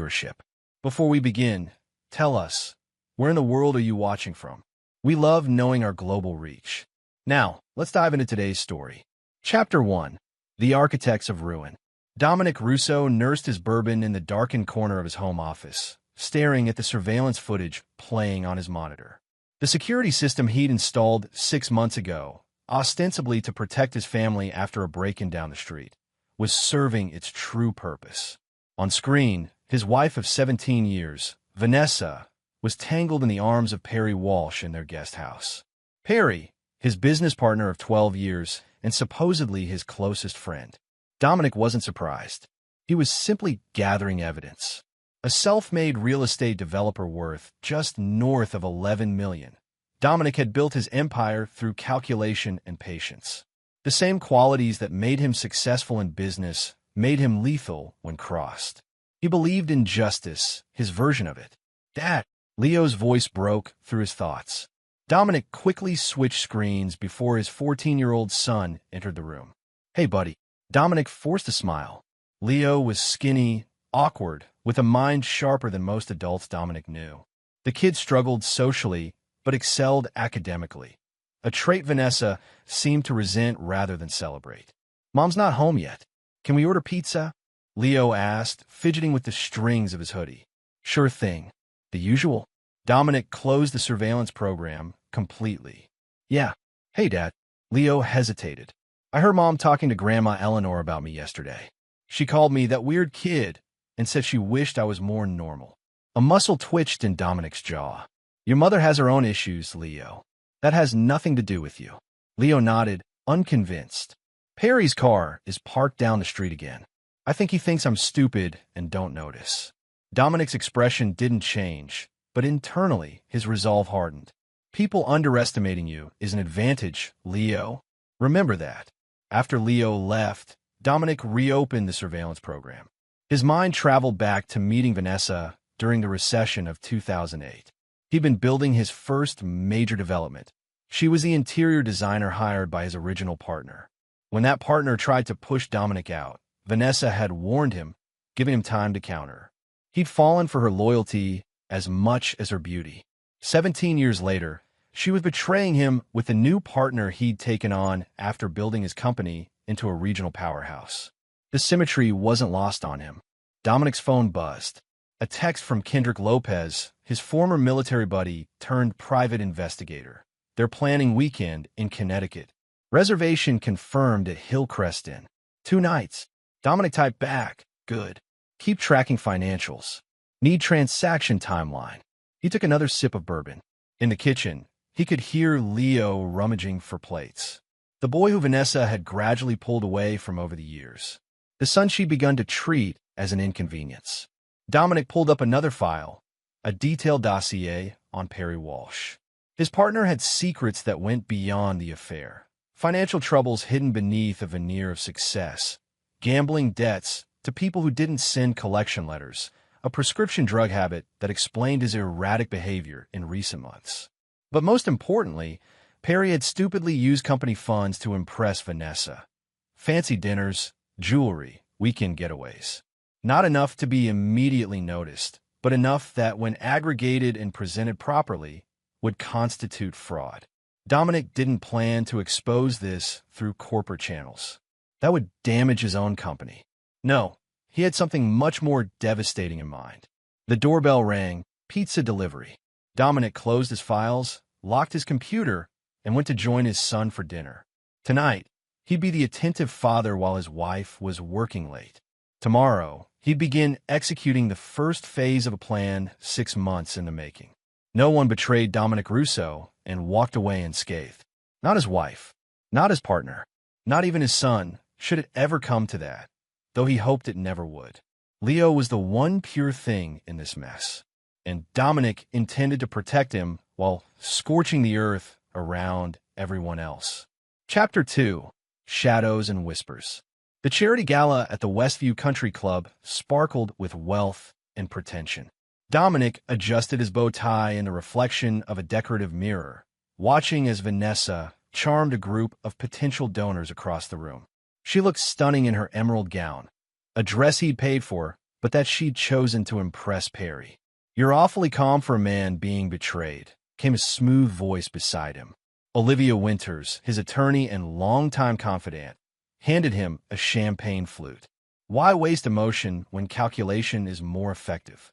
viewership. Before we begin, tell us, where in the world are you watching from? We love knowing our global reach. Now, let's dive into today's story. Chapter 1. The Architects of Ruin. Dominic Russo nursed his bourbon in the darkened corner of his home office, staring at the surveillance footage playing on his monitor. The security system he'd installed 6 months ago, ostensibly to protect his family after a break-in down the street, was serving its true purpose. On screen, his wife of 17 years, Vanessa, was tangled in the arms of Perry Walsh in their guest house. Perry, his business partner of 12 years and supposedly his closest friend. Dominic wasn't surprised. He was simply gathering evidence. A self-made real estate developer worth just north of $11 million, Dominic had built his empire through calculation and patience. The same qualities that made him successful in business made him lethal when crossed. He believed in justice, his version of it. "Dad," Leo's voice broke through his thoughts. Dominic quickly switched screens before his 14-year-old son entered the room. "Hey, buddy." Dominic forced a smile. Leo was skinny, awkward, with a mind sharper than most adults Dominic knew. The kid struggled socially, but excelled academically, a trait Vanessa seemed to resent rather than celebrate. "Mom's not home yet. Can we order pizza?" Leo asked, fidgeting with the strings of his hoodie. "Sure thing." "The usual?" Dominic closed the surveillance program completely. "Yeah." "Hey, Dad." Leo hesitated. "I heard Mom talking to Grandma Eleanor about me yesterday. She called me that weird kid and said she wished I was more normal." A muscle twitched in Dominic's jaw. "Your mother has her own issues, Leo. That has nothing to do with you." Leo nodded, unconvinced. "Perry's car is parked down the street again. I think he thinks I'm stupid and don't notice." Dominic's expression didn't change, but internally his resolve hardened. People underestimating you is an advantage, Leo. Remember that. After Leo left, Dominic reopened the surveillance program. His mind traveled back to meeting Vanessa during the recession of 2008. He'd been building his first major development. She was the interior designer hired by his original partner. When that partner tried to push Dominic out, Vanessa had warned him, giving him time to counter. He'd fallen for her loyalty as much as her beauty. 17 years later, she was betraying him with the new partner he'd taken on after building his company into a regional powerhouse. The symmetry wasn't lost on him. Dominic's phone buzzed. A text from Kendrick Lopez, his former military buddy turned private investigator. They're planning weekend in Connecticut. Reservation confirmed at Hillcrest Inn. 2 nights. Dominic typed back, "Good. Keep tracking financials. Need transaction timeline." He took another sip of bourbon. In the kitchen, he could hear Leo rummaging for plates. The boy who Vanessa had gradually pulled away from over the years. The son she'd begun to treat as an inconvenience. Dominic pulled up another file, a detailed dossier on Perry Walsh. His partner had secrets that went beyond the affair. Financial troubles hidden beneath a veneer of success. Gambling debts to people who didn't send collection letters. A prescription drug habit that explained his erratic behavior in recent months. But most importantly, Perry had stupidly used company funds to impress Vanessa. Fancy dinners, jewelry, weekend getaways. Not enough to be immediately noticed, but enough that when aggregated and presented properly, would constitute fraud. Dominic didn't plan to expose this through corporate channels. That would damage his own company. No, he had something much more devastating in mind. The doorbell rang, pizza delivery. Dominic closed his files, locked his computer, and went to join his son for dinner. Tonight, he'd be the attentive father while his wife was working late. Tomorrow, he'd begin executing the first phase of a plan 6 months in the making. No one betrayed Dominic Russo and walked away unscathed. Not his wife, not his partner, not even his son, should it ever come to that, though he hoped it never would. Leo was the one pure thing in this mess, and Dominic intended to protect him while scorching the earth around everyone else. Chapter 2. Shadows and Whispers. The charity gala at the Westview Country Club sparkled with wealth and pretension. Dominic adjusted his bow tie in the reflection of a decorative mirror, watching as Vanessa charmed a group of potential donors across the room. She looked stunning in her emerald gown, a dress he'd paid for, but that she'd chosen to impress Perry. "You're awfully calm for a man being betrayed," came a smooth voice beside him. Olivia Winters, his attorney and longtime confidant, handed him a champagne flute. "Why waste emotion when calculation is more effective?"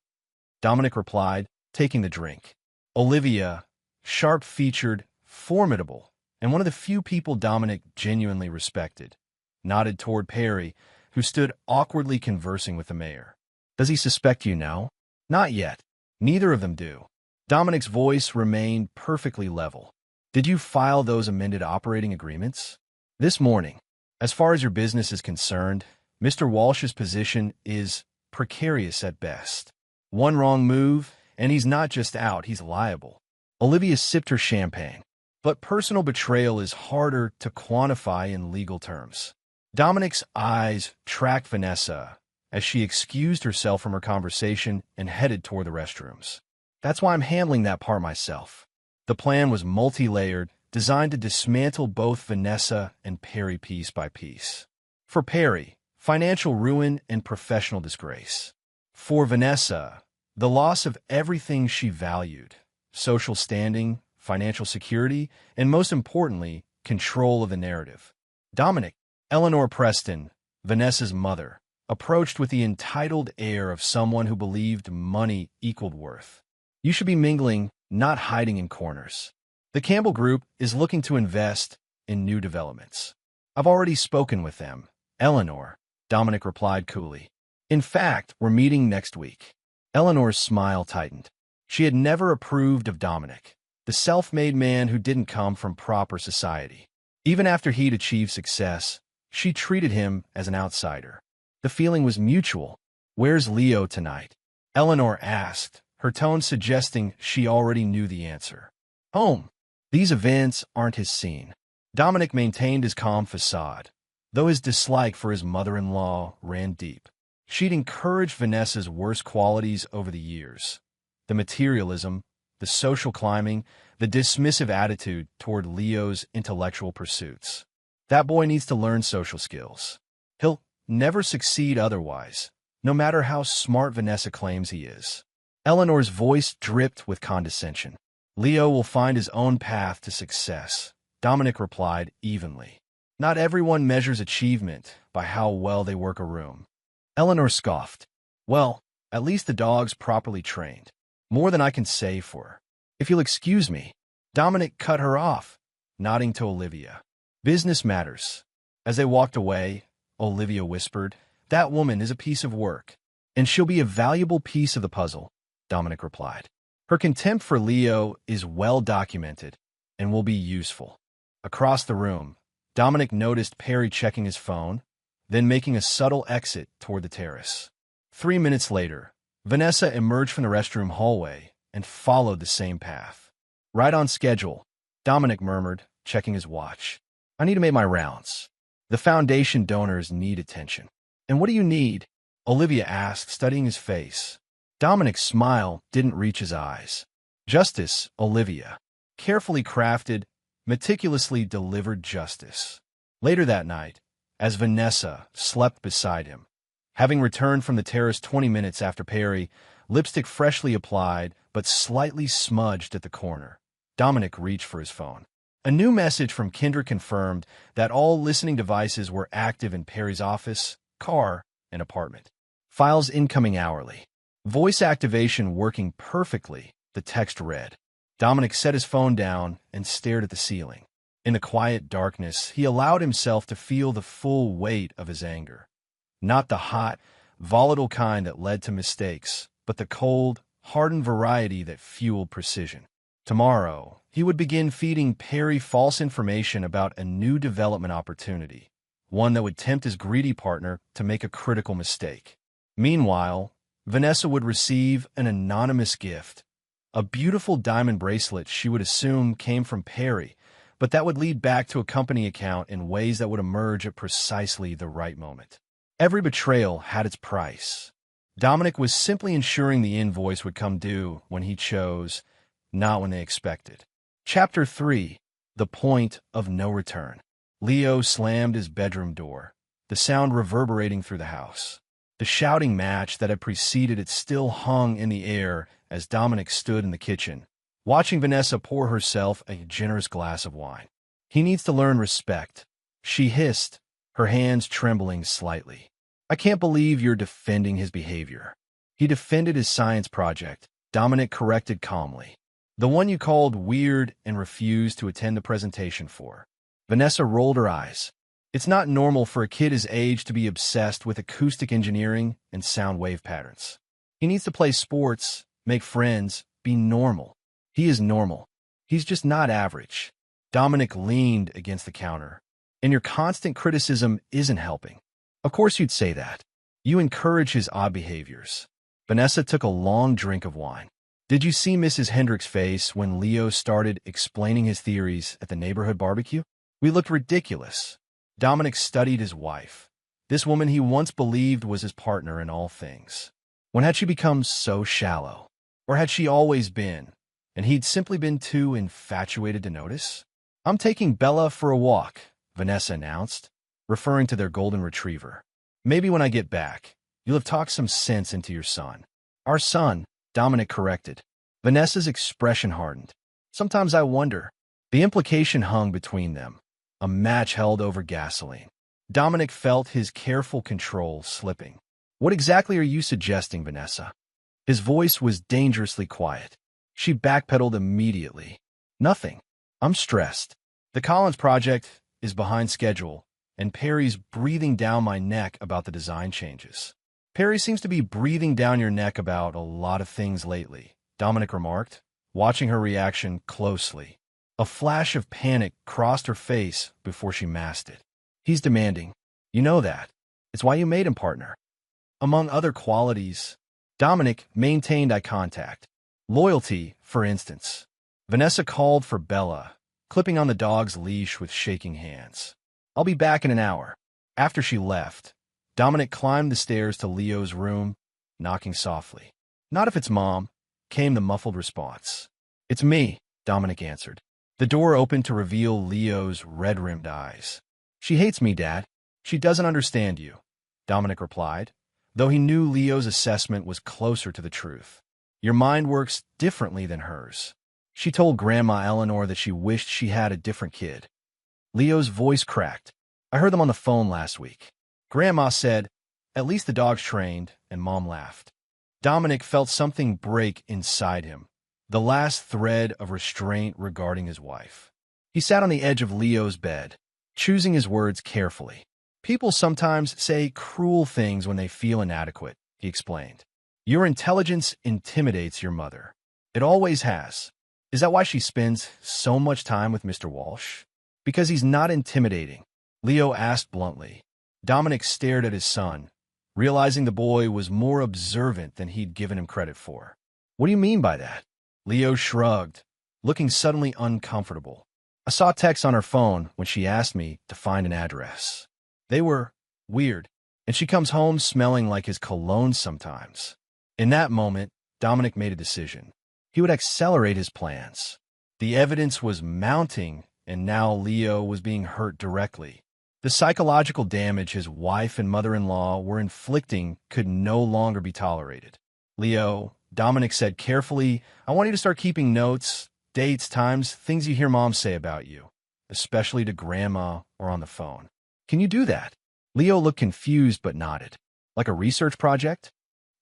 Dominic replied, taking the drink. Olivia, sharp-featured, formidable, and one of the few people Dominic genuinely respected, nodded toward Perry, who stood awkwardly conversing with the mayor. "Does he suspect you now?" "Not yet. Neither of them do." Dominic's voice remained perfectly level. "Did you file those amended operating agreements?" "This morning. As far as your business is concerned, Mr. Walsh's position is precarious at best. One wrong move, and he's not just out, he's liable." Olivia sipped her champagne. "But personal betrayal is harder to quantify in legal terms." Dominic's eyes tracked Vanessa as she excused herself from her conversation and headed toward the restrooms. "That's why I'm handling that part myself." The plan was multi-layered, designed to dismantle both Vanessa and Perry piece by piece. For Perry, financial ruin and professional disgrace. For Vanessa, the loss of everything she valued: social standing, financial security, and most importantly, control of the narrative. Dominic, Eleanor Preston, Vanessa's mother, approached with the entitled air of someone who believed money equaled worth. "You should be mingling, not hiding in corners. The Campbell Group is looking to invest in new developments." "I've already spoken with them, Eleanor," Dominic replied coolly. "In fact, we're meeting next week." Eleanor's smile tightened. She had never approved of Dominic, the self-made man who didn't come from proper society. Even after he'd achieved success, she treated him as an outsider. The feeling was mutual. "Where's Leo tonight?" Eleanor asked, her tone suggesting she already knew the answer. "Home. These events aren't his scene." Dominic maintained his calm facade, though his dislike for his mother-in-law ran deep. She'd encouraged Vanessa's worst qualities over the years: the materialism, the social climbing, the dismissive attitude toward Leo's intellectual pursuits. "That boy needs to learn social skills. He'll never succeed otherwise, no matter how smart Vanessa claims he is." Eleanor's voice dripped with condescension. "Leo will find his own path to success," Dominic replied evenly. "Not everyone measures achievement by how well they work a room." Eleanor scoffed. "Well, at least the dog's properly trained. More than I can say for her." "If you'll excuse me." Dominic cut her off, nodding to Olivia. "Business matters." As they walked away, Olivia whispered, "That woman is a piece of work, and she'll be a valuable piece of the puzzle," Dominic replied. "Her contempt for Leo is well documented and will be useful." Across the room, Dominic noticed Perry checking his phone, then making a subtle exit toward the terrace. 3 minutes later, Vanessa emerged from the restroom hallway and followed the same path. "Right on schedule," Dominic murmured, checking his watch. "I need to make my rounds. The foundation donors need attention." "And what do you need?" Olivia asked, studying his face. Dominic's smile didn't reach his eyes. "Justice, Olivia. Carefully crafted, meticulously delivered justice." Later that night, as Vanessa slept beside him, having returned from the terrace 20 minutes after Perry, lipstick freshly applied but slightly smudged at the corner, Dominic reached for his phone. A new message from Kendra confirmed that all listening devices were active in Perry's office, car, and apartment. "Files incoming hourly. Voice activation working perfectly," the text read. Dominic set his phone down and stared at the ceiling. In the quiet darkness, he allowed himself to feel the full weight of his anger. Not the hot, volatile kind that led to mistakes, but the cold, hardened variety that fueled precision. Tomorrow, he would begin feeding Perry false information about a new development opportunity, one that would tempt his greedy partner to make a critical mistake. Meanwhile, Vanessa would receive an anonymous gift, a beautiful diamond bracelet she would assume came from Perry, but that would lead back to a company account in ways that would emerge at precisely the right moment. Every betrayal had its price. Dominic was simply ensuring the invoice would come due when he chose, not when they expected. Chapter 3: The Point of No Return. Leo slammed his bedroom door, the sound reverberating through the house. The shouting match that had preceded it still hung in the air as Dominic stood in the kitchen, watching Vanessa pour herself a generous glass of wine. He needs to learn respect, she hissed, her hands trembling slightly. I can't believe you're defending his behavior. He defended his science project, Dominic corrected calmly. The one you called weird and refused to attend the presentation for. Vanessa rolled her eyes. It's not normal for a kid his age to be obsessed with acoustic engineering and sound wave patterns. He needs to play sports, make friends, be normal. He is normal. He's just not average. Dominic leaned against the counter. And your constant criticism isn't helping. Of course you'd say that. You encourage his odd behaviors. Vanessa took a long drink of wine. Did you see Mrs. Hendrick's face when Leo started explaining his theories at the neighborhood barbecue? We looked ridiculous. Dominic studied his wife. This woman he once believed was his partner in all things. When had she become so shallow? Or had she always been, and he'd simply been too infatuated to notice? I'm taking Bella for a walk, Vanessa announced, referring to their golden retriever. Maybe when I get back, you'll have talked some sense into your son. Our son, Dominic corrected. Vanessa's expression hardened. Sometimes I wonder. The implication hung between them. A match held over gasoline. Dominic felt his careful control slipping. What exactly are you suggesting, Vanessa? His voice was dangerously quiet. She backpedaled immediately. Nothing. I'm stressed. The Collins project is behind schedule, and Perry's breathing down my neck about the design changes. Perry seems to be breathing down your neck about a lot of things lately, Dominic remarked, watching her reaction closely. A flash of panic crossed her face before she masked it. He's demanding. You know that. It's why you made him partner. Among other qualities, Dominic maintained eye contact. Loyalty, for instance. Vanessa called for Bella, clipping on the dog's leash with shaking hands. I'll be back in an hour. After she left, Dominic climbed the stairs to Leo's room, knocking softly. Not if it's Mom, came the muffled response. It's me, Dominic answered. The door opened to reveal Leo's red-rimmed eyes. She hates me, Dad. She doesn't understand you, Dominic replied, though he knew Leo's assessment was closer to the truth. Your mind works differently than hers. She told Grandma Eleanor that she wished she had a different kid. Leo's voice cracked. I heard them on the phone last week. Grandma said, at least the dog's trained, and Mom laughed. Dominic felt something break inside him. The last thread of restraint regarding his wife. He sat on the edge of Leo's bed, choosing his words carefully. People sometimes say cruel things when they feel inadequate, he explained. Your intelligence intimidates your mother. It always has. Is that why she spends so much time with Mr. Walsh? Because he's not intimidating, Leo asked bluntly. Dominic stared at his son, realizing the boy was more observant than he'd given him credit for. What do you mean by that? Leo shrugged, looking suddenly uncomfortable. I saw texts on her phone when she asked me to find an address. They were weird, and she comes home smelling like his cologne sometimes. In that moment, Dominic made a decision. He would accelerate his plans. The evidence was mounting, and now Leo was being hurt directly. The psychological damage his wife and mother-in-law were inflicting could no longer be tolerated. Leo, Dominic said carefully, I want you to start keeping notes, dates, times, things you hear Mom say about you, especially to Grandma or on the phone. Can you do that? Leo looked confused but nodded. Like a research project?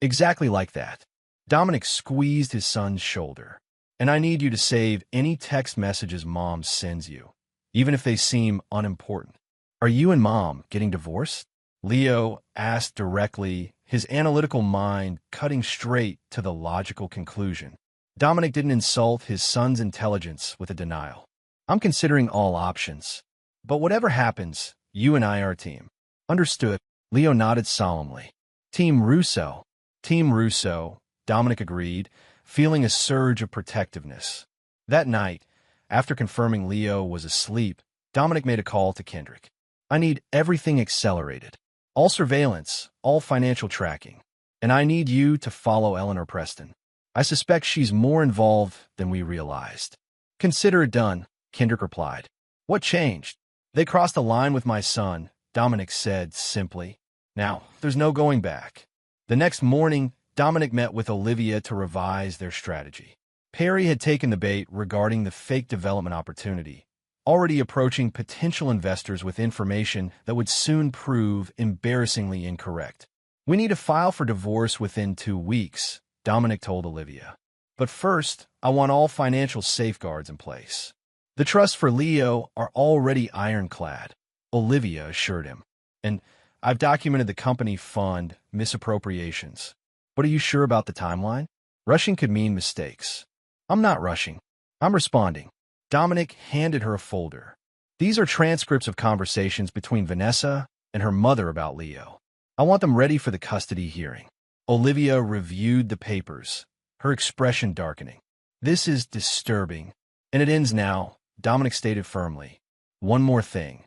Exactly like that. Dominic squeezed his son's shoulder. And I need you to save any text messages Mom sends you, even if they seem unimportant. Are you and Mom getting divorced? Leo asked directly, his analytical mind cutting straight to the logical conclusion. Dominic didn't insult his son's intelligence with a denial. I'm considering all options. But whatever happens, you and I are a team. Understood. Leo nodded solemnly. Team Russo. Team Russo, Dominic agreed, feeling a surge of protectiveness. That night, after confirming Leo was asleep, Dominic made a call to Kendrick. I need everything accelerated. All surveillance, all financial tracking. And I need you to follow Eleanor Preston. I suspect she's more involved than we realized. Consider it done, Kendrick replied. What changed? They crossed the line with my son, Dominic said simply. Now, there's no going back. The next morning, Dominic met with Olivia to revise their strategy. Perry had taken the bait regarding the fake development opportunity, already approaching potential investors with information that would soon prove embarrassingly incorrect. "We need to file for divorce within 2 weeks," Dominic told Olivia. "But first, I want all financial safeguards in place." "The trusts for Leo are already ironclad," Olivia assured him. "And I've documented the company fund misappropriations. But are you sure about the timeline? Rushing could mean mistakes." "I'm not rushing. I'm responding." Dominic handed her a folder. "These are transcripts of conversations between Vanessa and her mother about Leo. I want them ready for the custody hearing." Olivia reviewed the papers, her expression darkening. "This is disturbing, and it ends now," Dominic stated firmly. "One more thing.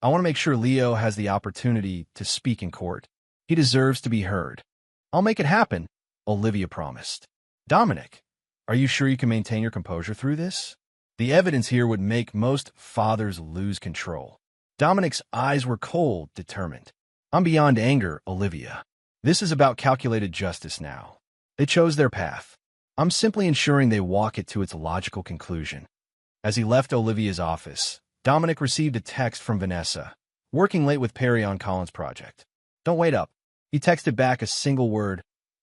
I want to make sure Leo has the opportunity to speak in court. He deserves to be heard." "I'll make it happen," Olivia promised. "Dominic, are you sure you can maintain your composure through this? The evidence here would make most fathers lose control." Dominic's eyes were cold, determined. "I'm beyond anger, Olivia. This is about calculated justice now. They chose their path. I'm simply ensuring they walk it to its logical conclusion." As he left Olivia's office, Dominic received a text from Vanessa, working late with Perry on Colin's project. "Don't wait up." He texted back a single word,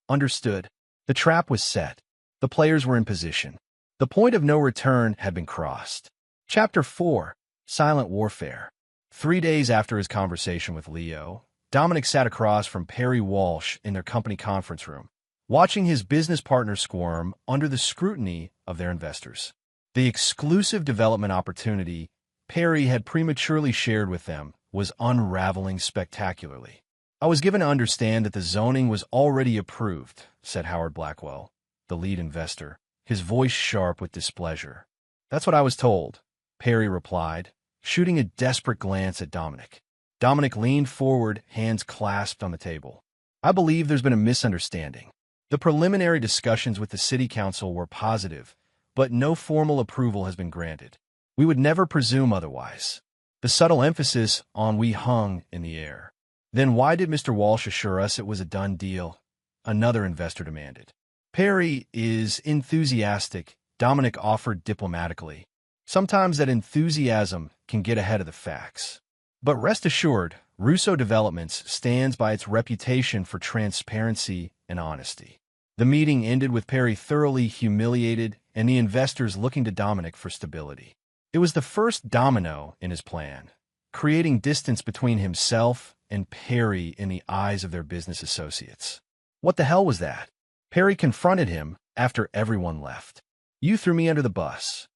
"Understood." The trap was set. The players were in position. The point of no return had been crossed. Chapter 4: Silent Warfare. 3 days after his conversation with Leo, Dominic sat across from Perry Walsh in their company conference room, watching his business partners squirm under the scrutiny of their investors. The exclusive development opportunity Perry had prematurely shared with them was unraveling spectacularly. "I was given to understand that the zoning was already approved," said Howard Blackwell, the lead investor, his voice sharp with displeasure. "That's what I was told," Perry replied, shooting a desperate glance at Dominic. Dominic leaned forward, hands clasped on the table. "I believe there's been a misunderstanding. The preliminary discussions with the city council were positive, but no formal approval has been granted. We would never presume otherwise." The subtle emphasis on "we" hung in the air. "Then why did Mr. Walsh assure us it was a done deal?" another investor demanded. "Perry is enthusiastic," Dominic offered diplomatically. "Sometimes that enthusiasm can get ahead of the facts. But rest assured, Russo Developments stands by its reputation for transparency and honesty." The meeting ended with Perry thoroughly humiliated and the investors looking to Dominic for stability. It was the first domino in his plan, creating distance between himself and Perry in the eyes of their business associates. "What the hell was that?" Perry confronted him after everyone left. "You threw me under the bus."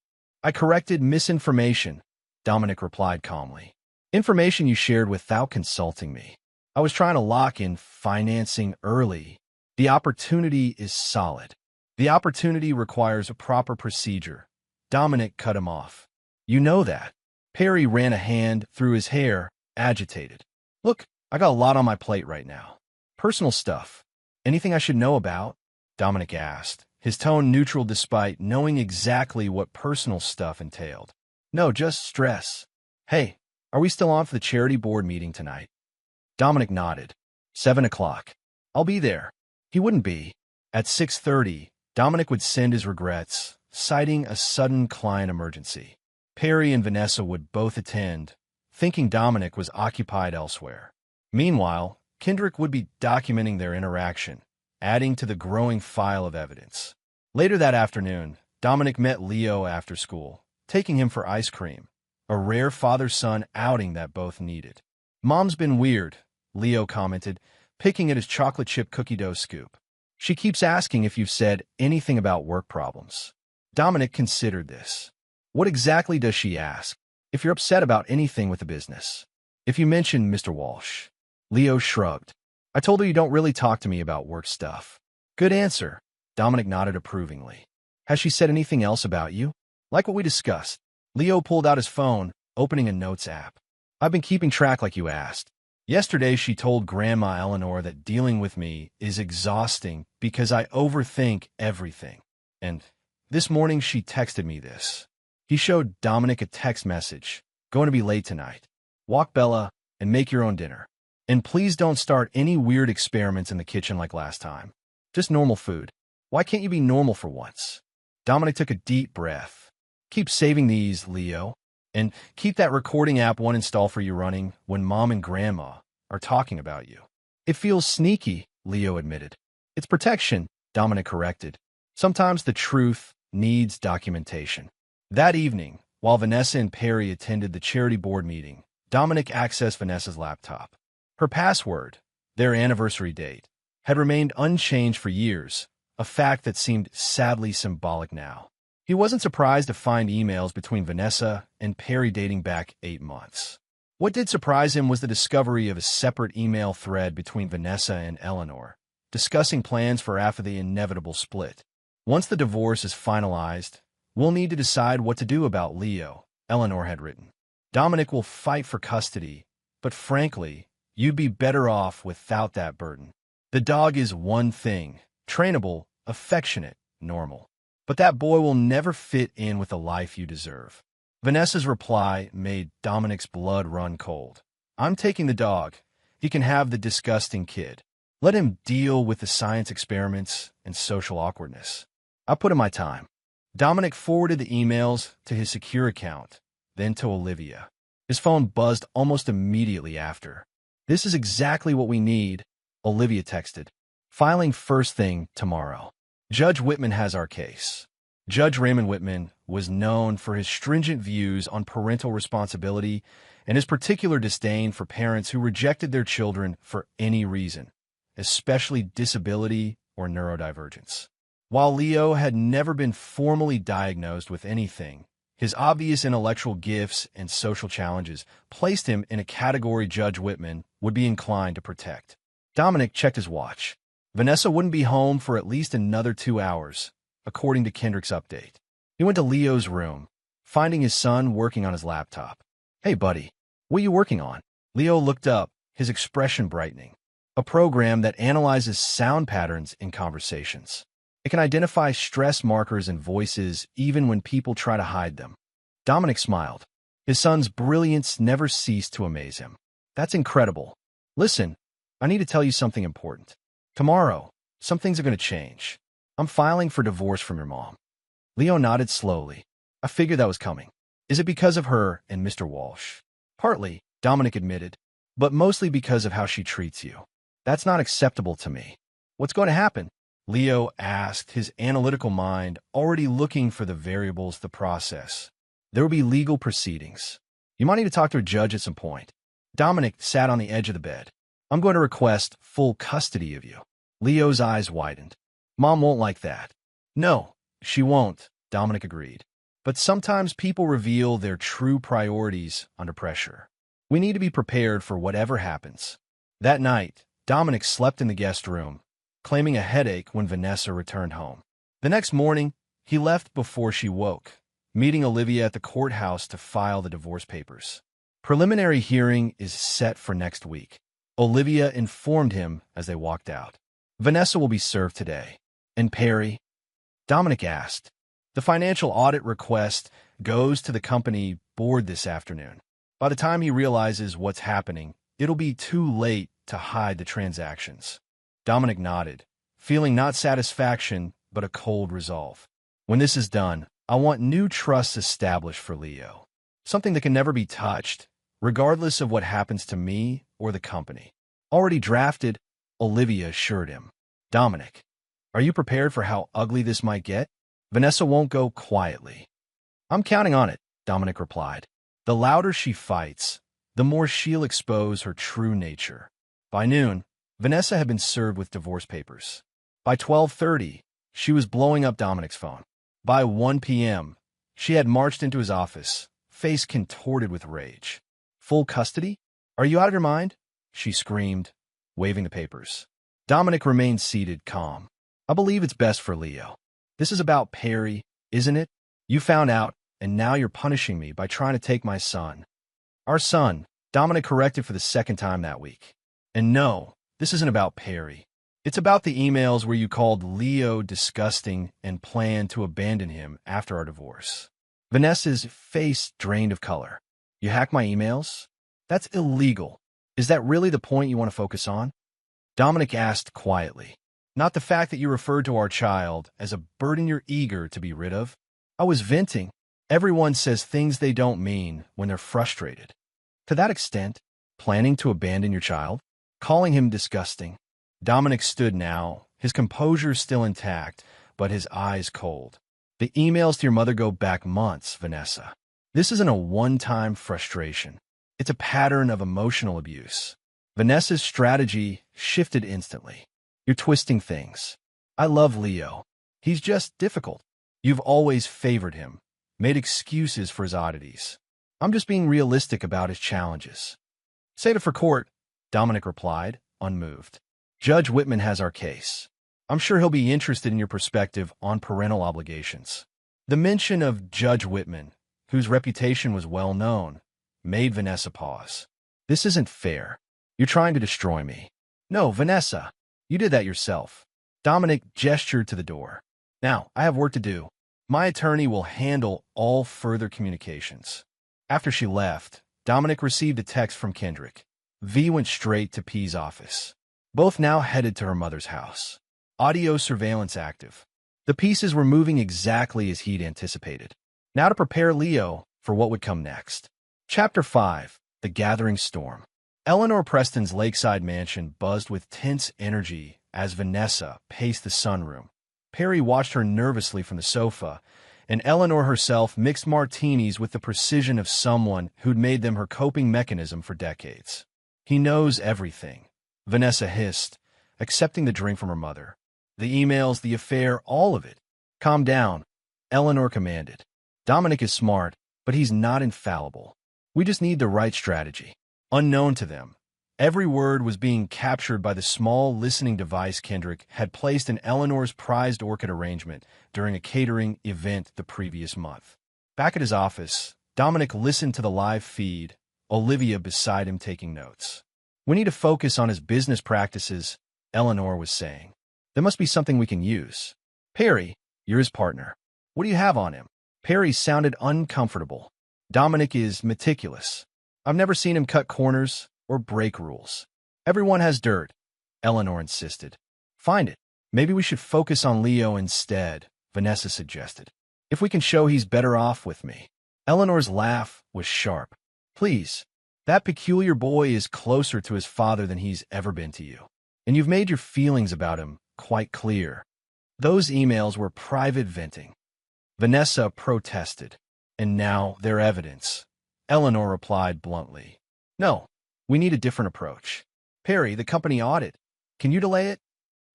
"I corrected misinformation," Dominic replied calmly. "Information you shared without consulting me. I was trying to lock in financing early. The opportunity is solid. The opportunity requires a proper procedure." Dominic cut him off. "You know that." Perry ran a hand through his hair, agitated. "Look, I got a lot on my plate right now. Personal stuff. Anything I should know about?" Dominic asked, his tone neutral despite knowing exactly what personal stuff entailed. "No, just stress. Hey, are we still on for the charity board meeting tonight?" Dominic nodded. 7 o'clock. "I'll be there." He wouldn't be. At 6:30, Dominic would send his regrets, citing a sudden client emergency. Perry and Vanessa would both attend, thinking Dominic was occupied elsewhere. Meanwhile, Kendrick would be documenting their interaction, adding to the growing file of evidence. Later that afternoon, Dominic met Leo after school, taking him for ice cream, a rare father-son outing that both needed. "Mom's been weird," Leo commented, picking at his chocolate chip cookie dough scoop. "She keeps asking if you've said anything about work problems." Dominic considered this. "What exactly does she ask? If you're upset about anything with the business?" "If you mention Mr. Walsh." Leo shrugged. "I told her you don't really talk to me about work stuff." "Good answer." Dominic nodded approvingly. "Has she said anything else about you? Like what we discussed?" Leo pulled out his phone, opening a notes app. "I've been keeping track like you asked. Yesterday she told Grandma Eleanor that dealing with me is exhausting because I overthink everything. And this morning she texted me this." He showed Dominic a text message. "Going to be late tonight. Walk Bella and make your own dinner." And please don't start any weird experiments in the kitchen like last time. Just normal food. Why can't you be normal for once? Dominic took a deep breath. Keep saving these, Leo. And keep that recording app one installed for you running when mom and grandma are talking about you. It feels sneaky, Leo admitted. It's protection, Dominic corrected. Sometimes the truth needs documentation. That evening, while Vanessa and Perry attended the charity board meeting, Dominic accessed Vanessa's laptop. Her password, their anniversary date, had remained unchanged for years, a fact that seemed sadly symbolic now. He wasn't surprised to find emails between Vanessa and Perry dating back 8 months. What did surprise him was the discovery of a separate email thread between Vanessa and Eleanor, discussing plans for after the inevitable split. Once the divorce is finalized, we'll need to decide what to do about Leo, Eleanor had written. Dominic will fight for custody, but frankly, you'd be better off without that burden. The dog is one thing, trainable, affectionate, normal. But that boy will never fit in with the life you deserve. Vanessa's reply made Dominic's blood run cold. I'm taking the dog. He can have the disgusting kid. Let him deal with the science experiments and social awkwardness. I put in my time. Dominic forwarded the emails to his secure account, then to Olivia. His phone buzzed almost immediately after. This is exactly what we need, Olivia texted. Filing first thing tomorrow. Judge Whitman has our case. Judge Raymond Whitman was known for his stringent views on parental responsibility and his particular disdain for parents who rejected their children for any reason, especially disability or neurodivergence. While Leo had never been formally diagnosed with anything, his obvious intellectual gifts and social challenges placed him in a category Judge Whitman would be inclined to protect. Dominic checked his watch. Vanessa wouldn't be home for at least another 2 hours, according to Kendrick's update. He went to Leo's room, finding his son working on his laptop. Hey, buddy, what are you working on? Leo looked up, his expression brightening. A program that analyzes sound patterns in conversations. It can identify stress markers in voices even when people try to hide them. Dominic smiled. His son's brilliance never ceased to amaze him. That's incredible. Listen, I need to tell you something important. Tomorrow, some things are going to change. I'm filing for divorce from your mom. Leo nodded slowly. I figured that was coming. Is it because of her and Mr. Walsh? Partly, Dominic admitted, but mostly because of how she treats you. That's not acceptable to me. What's going to happen? Leo asked, his analytical mind already looking for the variables to process. There will be legal proceedings. You might need to talk to a judge at some point. Dominic sat on the edge of the bed. I'm going to request full custody of you. Leo's eyes widened. Mom won't like that. No, she won't, Dominic agreed. But sometimes people reveal their true priorities under pressure. We need to be prepared for whatever happens. That night, Dominic slept in the guest room, claiming a headache when Vanessa returned home. The next morning, he left before she woke, meeting Olivia at the courthouse to file the divorce papers. Preliminary hearing is set for next week. Olivia informed him as they walked out. Vanessa will be served today. And Perry? Dominic asked. The financial audit request goes to the company board this afternoon. By the time he realizes what's happening, it'll be too late to hide the transactions. Dominic nodded, feeling not satisfaction, but a cold resolve. When this is done, I want new trusts established for Leo. Something that can never be touched, regardless of what happens to me or the company. Already drafted, Olivia assured him. Dominic, are you prepared for how ugly this might get? Vanessa won't go quietly. I'm counting on it, Dominic replied. The louder she fights, the more she'll expose her true nature. By noon, Vanessa had been served with divorce papers. By 12:30, she was blowing up Dominic's phone. By 1 p.m., she had marched into his office, face contorted with rage. Full custody? Are you out of your mind? She screamed, waving the papers. Dominic remained seated, calm. I believe it's best for Leo. This is about Perry, isn't it? You found out, and now you're punishing me by trying to take my son. Our son, Dominic corrected for the second time that week. And no, this isn't about Perry. It's about the emails where you called Leo disgusting and planned to abandon him after our divorce. Vanessa's face drained of color. You hacked my emails? That's illegal. Is that really the point you want to focus on? Dominic asked quietly. Not the fact that you referred to our child as a burden you're eager to be rid of. I was venting. Everyone says things they don't mean when they're frustrated. To that extent, planning to abandon your child? Calling him disgusting. Dominic stood now, his composure still intact, but his eyes cold. The emails to your mother go back months, Vanessa. This isn't a one-time frustration. It's a pattern of emotional abuse. Vanessa's strategy shifted instantly. You're twisting things. I love Leo. He's just difficult. You've always favored him, made excuses for his oddities. I'm just being realistic about his challenges. Save it for court, Dominic replied, unmoved. Judge Whitman has our case. I'm sure he'll be interested in your perspective on parental obligations. The mention of Judge Whitman, whose reputation was well known, made Vanessa pause. This isn't fair. You're trying to destroy me. No, Vanessa, you did that yourself. Dominic gestured to the door. Now, I have work to do. My attorney will handle all further communications. After she left, Dominic received a text from Kendrick. V went straight to P's office. Both now headed to her mother's house. Audio surveillance active. The pieces were moving exactly as he'd anticipated. Now to prepare Leo for what would come next. Chapter 5. The Gathering Storm. Eleanor Preston's lakeside mansion buzzed with tense energy as Vanessa paced the sunroom. Perry watched her nervously from the sofa, and Eleanor herself mixed martinis with the precision of someone who'd made them her coping mechanism for decades. He knows everything, Vanessa hissed, accepting the drink from her mother. The emails, the affair, all of it. Calm down, Eleanor commanded. Dominic is smart, but he's not infallible. We just need the right strategy. Unknown to them, every word was being captured by the small listening device Kendrick had placed in Eleanor's prized orchid arrangement during a catering event the previous month. Back at his office, Dominic listened to the live feed, Olivia beside him taking notes. We need to focus on his business practices, Eleanor was saying. There must be something we can use. Perry, you're his partner. What do you have on him? Perry sounded uncomfortable. Dominic is meticulous. I've never seen him cut corners or break rules. Everyone has dirt, Eleanor insisted. Find it. Maybe we should focus on Leo instead, Vanessa suggested. If we can show he's better off with me. Eleanor's laugh was sharp. Please, that peculiar boy is closer to his father than he's ever been to you. And you've made your feelings about him quite clear. Those emails were private venting. Vanessa protested. And now they're evidence. Eleanor replied bluntly. No, we need a different approach. Perry, the company audit. Can you delay it?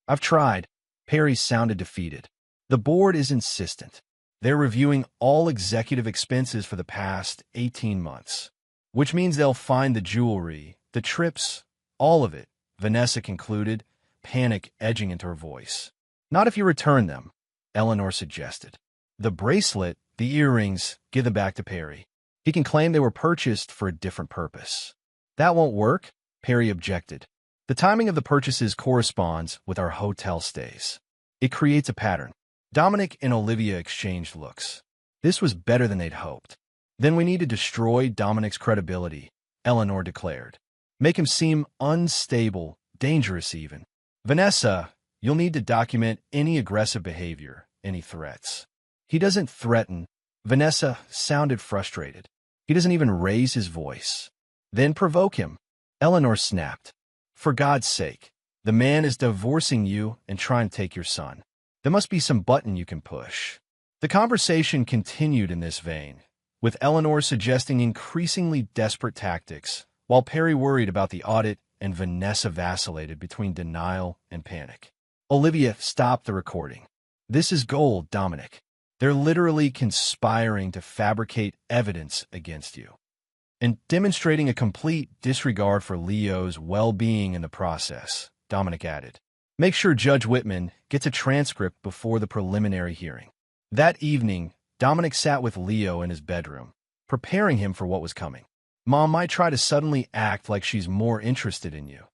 I've tried. Perry sounded defeated. The board is insistent. They're reviewing all executive expenses for the past 18 months, which means they'll find the jewelry, the trips, all of it, Vanessa concluded, panic edging into her voice. Not if you return them, Eleanor suggested. The bracelet, the earrings, give them back to Perry. He can claim they were purchased for a different purpose. That won't work, Perry objected. The timing of the purchases corresponds with our hotel stays. It creates a pattern. Dominic and Olivia exchanged looks. This was better than they'd hoped. Then we need to destroy Dominic's credibility, Eleanor declared. Make him seem unstable, dangerous even. Vanessa, you'll need to document any aggressive behavior, any threats. He doesn't threaten. Vanessa sounded frustrated. He doesn't even raise his voice. Then provoke him. Eleanor snapped. For God's sake, the man is divorcing you and trying to take your son. There must be some button you can push. The conversation continued in this vein, with Eleanor suggesting increasingly desperate tactics, while Perry worried about the audit and Vanessa vacillated between denial and panic. Olivia stopped the recording. This is gold, Dominic. They're literally conspiring to fabricate evidence against you and demonstrating a complete disregard for Leo's well-being in the process, Dominic added. Make sure Judge Whitman gets a transcript before the preliminary hearing. That evening, Dominic sat with Leo in his bedroom, preparing him for what was coming. Mom might try to suddenly act like she's more interested in you,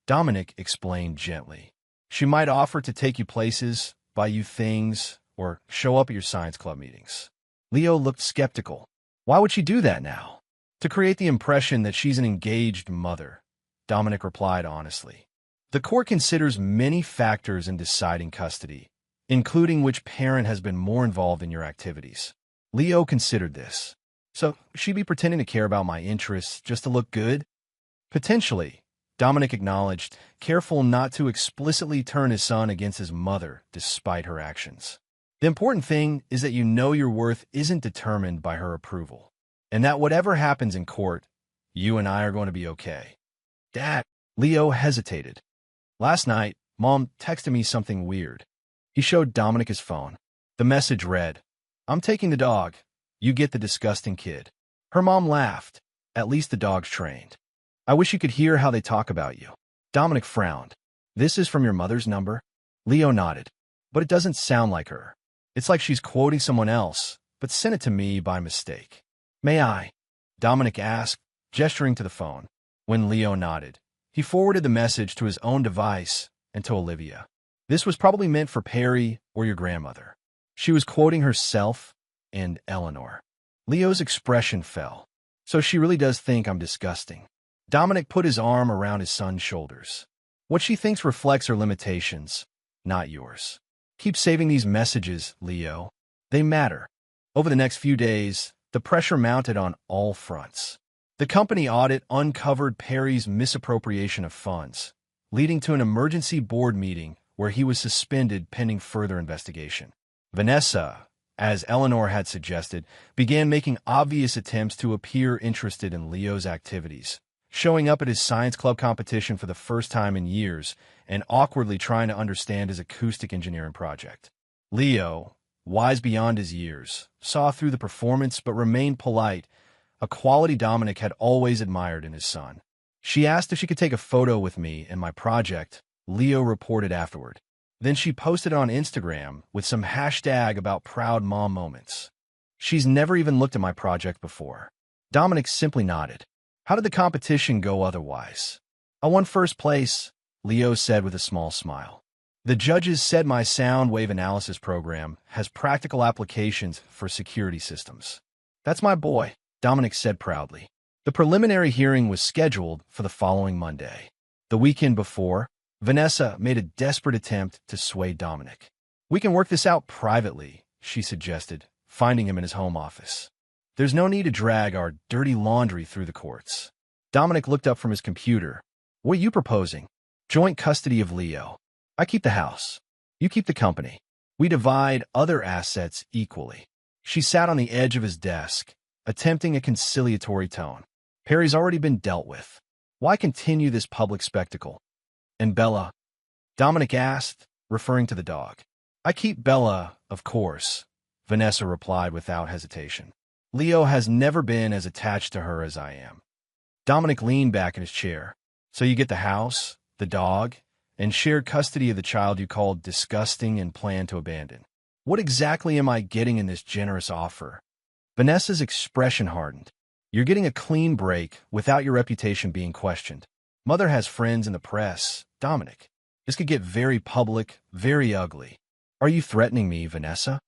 Dominic explained gently. She might offer to take you places, buy you things, or show up at your science club meetings. Leo looked skeptical. Why would she do that now? To create the impression that she's an engaged mother, Dominic replied honestly. The court considers many factors in deciding custody, including which parent has been more involved in your activities. Leo considered this. So, she'd be pretending to care about my interests just to look good? Potentially, Dominic acknowledged, careful not to explicitly turn his son against his mother despite her actions. The important thing is that you know your worth isn't determined by her approval, and that whatever happens in court, you and I are going to be okay. Dad, Leo hesitated. Last night, Mom texted me something weird. He showed Dominic his phone. The message read, "I'm taking the dog. You get the disgusting kid." Her mom laughed. At least the dog's trained. I wish you could hear how they talk about you. Dominic frowned. This is from your mother's number? Leo nodded. But it doesn't sound like her. It's like she's quoting someone else, but sent it to me by mistake. May I? Dominic asked, gesturing to the phone. When Leo nodded, he forwarded the message to his own device and to Olivia. This was probably meant for Perry or your grandmother. She was quoting herself and Eleanor. Leo's expression fell. So she really does think I'm disgusting. Dominic put his arm around his son's shoulders. What she thinks reflects her limitations, not yours. Keep saving these messages, Leo. They matter. Over the next few days, the pressure mounted on all fronts. The company audit uncovered Perry's misappropriation of funds, leading to an emergency board meeting where he was suspended pending further investigation. Vanessa, as Eleanor had suggested, began making obvious attempts to appear interested in Leo's activities, showing up at his science club competition for the first time in years and awkwardly trying to understand his acoustic engineering project. Leo, wise beyond his years, saw through the performance but remained polite, a quality Dominic had always admired in his son. She asked if she could take a photo with me and my project, Leo reported afterward. Then she posted it on Instagram with some hashtag about proud mom moments. She's never even looked at my project before. Dominic simply nodded. How did the competition go otherwise? I won first place, Leo said with a small smile. The judges said my sound wave analysis program has practical applications for security systems. That's my boy, Dominic said proudly. The preliminary hearing was scheduled for the following Monday. The weekend before, Vanessa made a desperate attempt to sway Dominic. We can work this out privately, she suggested, finding him in his home office. There's no need to drag our dirty laundry through the courts. Dominic looked up from his computer. What are you proposing? Joint custody of Leo. I keep the house. You keep the company. We divide other assets equally. She sat on the edge of his desk, attempting a conciliatory tone. Perry's already been dealt with. Why continue this public spectacle? And Bella? Dominic asked, referring to the dog. I keep Bella, of course, Vanessa replied without hesitation. Leo has never been as attached to her as I am. Dominic leaned back in his chair. So you get the house, the dog, and shared custody of the child you called disgusting and plan to abandon. What exactly am I getting in this generous offer? Vanessa's expression hardened. You're getting a clean break without your reputation being questioned. Mother has friends in the press, Dominic. This could get very public, very ugly. Are you threatening me, Vanessa?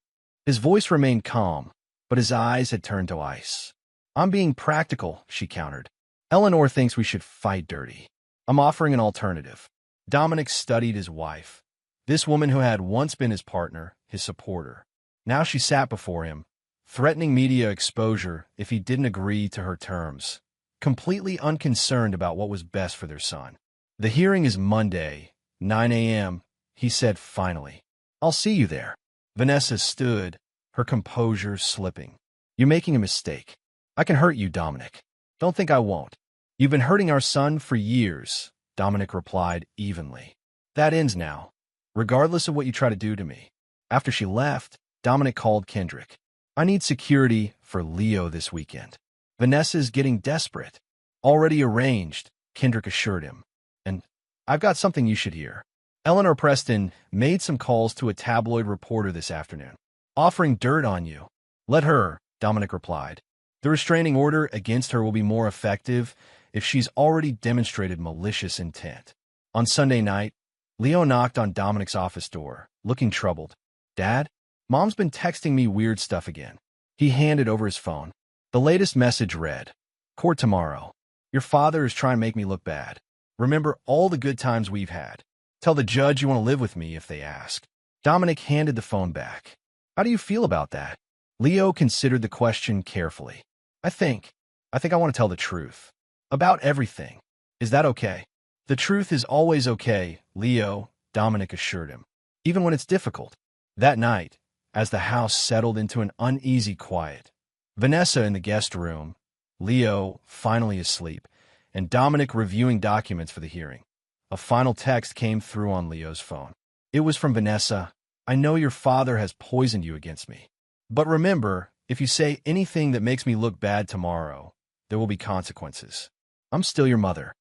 His voice remained calm, but his eyes had turned to ice. I'm being practical, she countered. Eleanor thinks we should fight dirty. I'm offering an alternative. Dominic studied his wife. This woman who had once been his partner, his supporter. Now she sat before him, threatening media exposure if he didn't agree to her terms, completely unconcerned about what was best for their son. The hearing is Monday, 9 a.m., he said finally. I'll see you there. Vanessa stood, her composure slipping. You're making a mistake. I can hurt you, Dominic. Don't think I won't. You've been hurting our son for years, Dominic replied evenly. That ends now, regardless of what you try to do to me. After she left, Dominic called Kendrick. I need security for Leo this weekend. Vanessa's getting desperate. Already arranged, Kendrick assured him. And I've got something you should hear. Eleanor Preston made some calls to a tabloid reporter this afternoon, offering dirt on you. Let her, Dominic replied. The restraining order against her will be more effective if she's already demonstrated malicious intent. On Sunday night, Leo knocked on Dominic's office door, looking troubled. Dad, Mom's been texting me weird stuff again. He handed over his phone. The latest message read, Court tomorrow. Your father is trying to make me look bad. Remember all the good times we've had. Tell the judge you want to live with me if they ask. Dominic handed the phone back. How do you feel about that? Leo considered the question carefully. I think I want to tell the truth. About everything. Is that okay? The truth is always okay, Leo, Dominic assured him. Even when it's difficult. That night, as the house settled into an uneasy quiet, Vanessa in the guest room, Leo finally asleep, and Dominic reviewing documents for the hearing. A final text came through on Leo's phone. It was from Vanessa. I know your father has poisoned you against me. But remember, if you say anything that makes me look bad tomorrow, there will be consequences. I'm still your mother.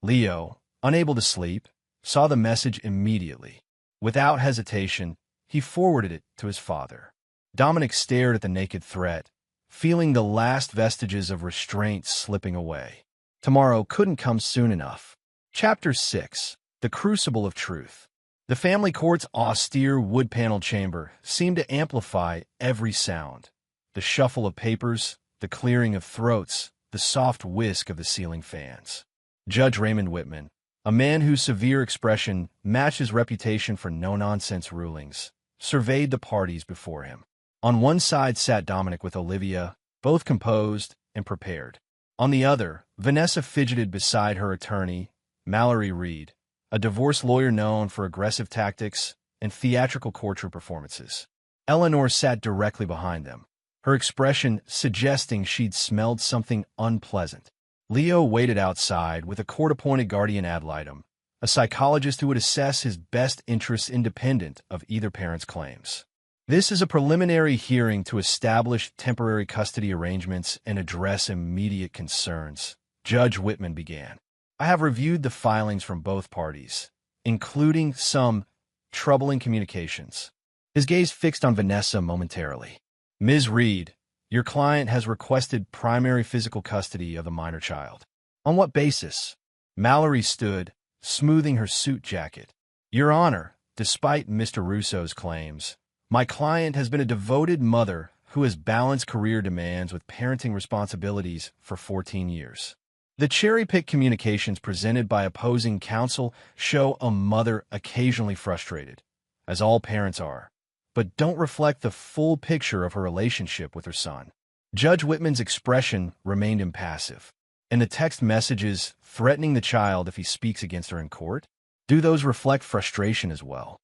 Leo, unable to sleep, saw the message immediately. Without hesitation, he forwarded it to his father. Dominic stared at the naked threat, feeling the last vestiges of restraint slipping away. Tomorrow couldn't come soon enough. Chapter 6. The Crucible of Truth. The family court's austere wood-paneled chamber seemed to amplify every sound. The shuffle of papers, the clearing of throats, the soft whisk of the ceiling fans. Judge Raymond Whitman, a man whose severe expression matched his reputation for no-nonsense rulings, surveyed the parties before him. On one side sat Dominic with Olivia, both composed and prepared. On the other, Vanessa fidgeted beside her attorney, Mallory Reed, a divorce lawyer known for aggressive tactics and theatrical courtroom performances. Eleanor sat directly behind them, her expression suggesting she'd smelled something unpleasant. Leo waited outside with a court-appointed guardian ad litem, a psychologist who would assess his best interests independent of either parent's claims. This is a preliminary hearing to establish temporary custody arrangements and address immediate concerns, Judge Whitman began. I have reviewed the filings from both parties, including some troubling communications. His gaze fixed on Vanessa momentarily. Ms. Reed, your client has requested primary physical custody of the minor child. On what basis? Mallory stood, smoothing her suit jacket. Your Honor, despite Mr. Russo's claims, my client has been a devoted mother who has balanced career demands with parenting responsibilities for 14 years. The cherry-picked communications presented by opposing counsel show a mother occasionally frustrated, as all parents are, but don't reflect the full picture of her relationship with her son. Judge Whitman's expression remained impassive, and the text messages threatening the child if he speaks against her in court? Do those reflect frustration as well?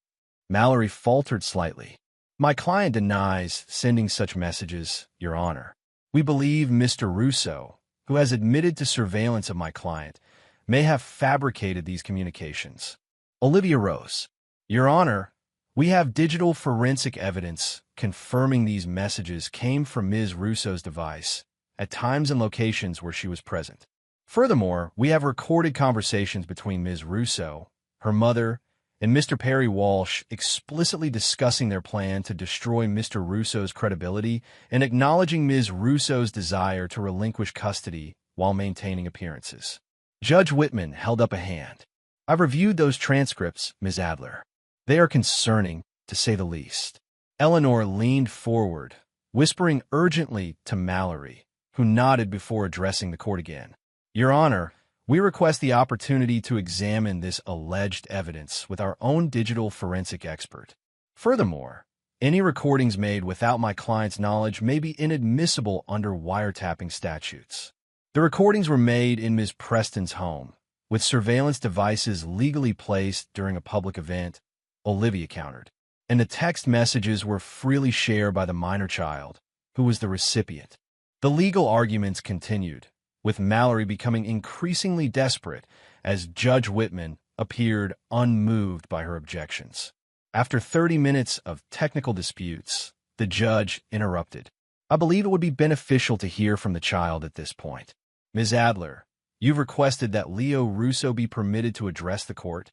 Mallory faltered slightly. My client denies sending such messages, Your Honor. We believe Mr. Russo, who has admitted to surveillance of my client, may have fabricated these communications. Olivia rose. Your Honor, we have digital forensic evidence confirming these messages came from Ms. Russo's device at times and locations where she was present. Furthermore, we have recorded conversations between Ms. Russo, her mother, and Mr. Perry Walsh explicitly discussing their plan to destroy Mr. Russo's credibility and acknowledging Ms. Russo's desire to relinquish custody while maintaining appearances. Judge Whitman held up a hand. I've reviewed those transcripts, Ms. Adler. They are concerning, to say the least. Eleanor leaned forward, whispering urgently to Mallory, who nodded before addressing the court again. Your Honor, we request the opportunity to examine this alleged evidence with our own digital forensic expert. Furthermore, any recordings made without my client's knowledge may be inadmissible under wiretapping statutes. The recordings were made in Ms. Preston's home, with surveillance devices legally placed during a public event, Olivia countered, and the text messages were freely shared by the minor child, who was the recipient. The legal arguments continued, with Mallory becoming increasingly desperate as Judge Whitman appeared unmoved by her objections. After 30 minutes of technical disputes, the judge interrupted. I believe it would be beneficial to hear from the child at this point. Ms. Adler, you've requested that Leo Russo be permitted to address the court?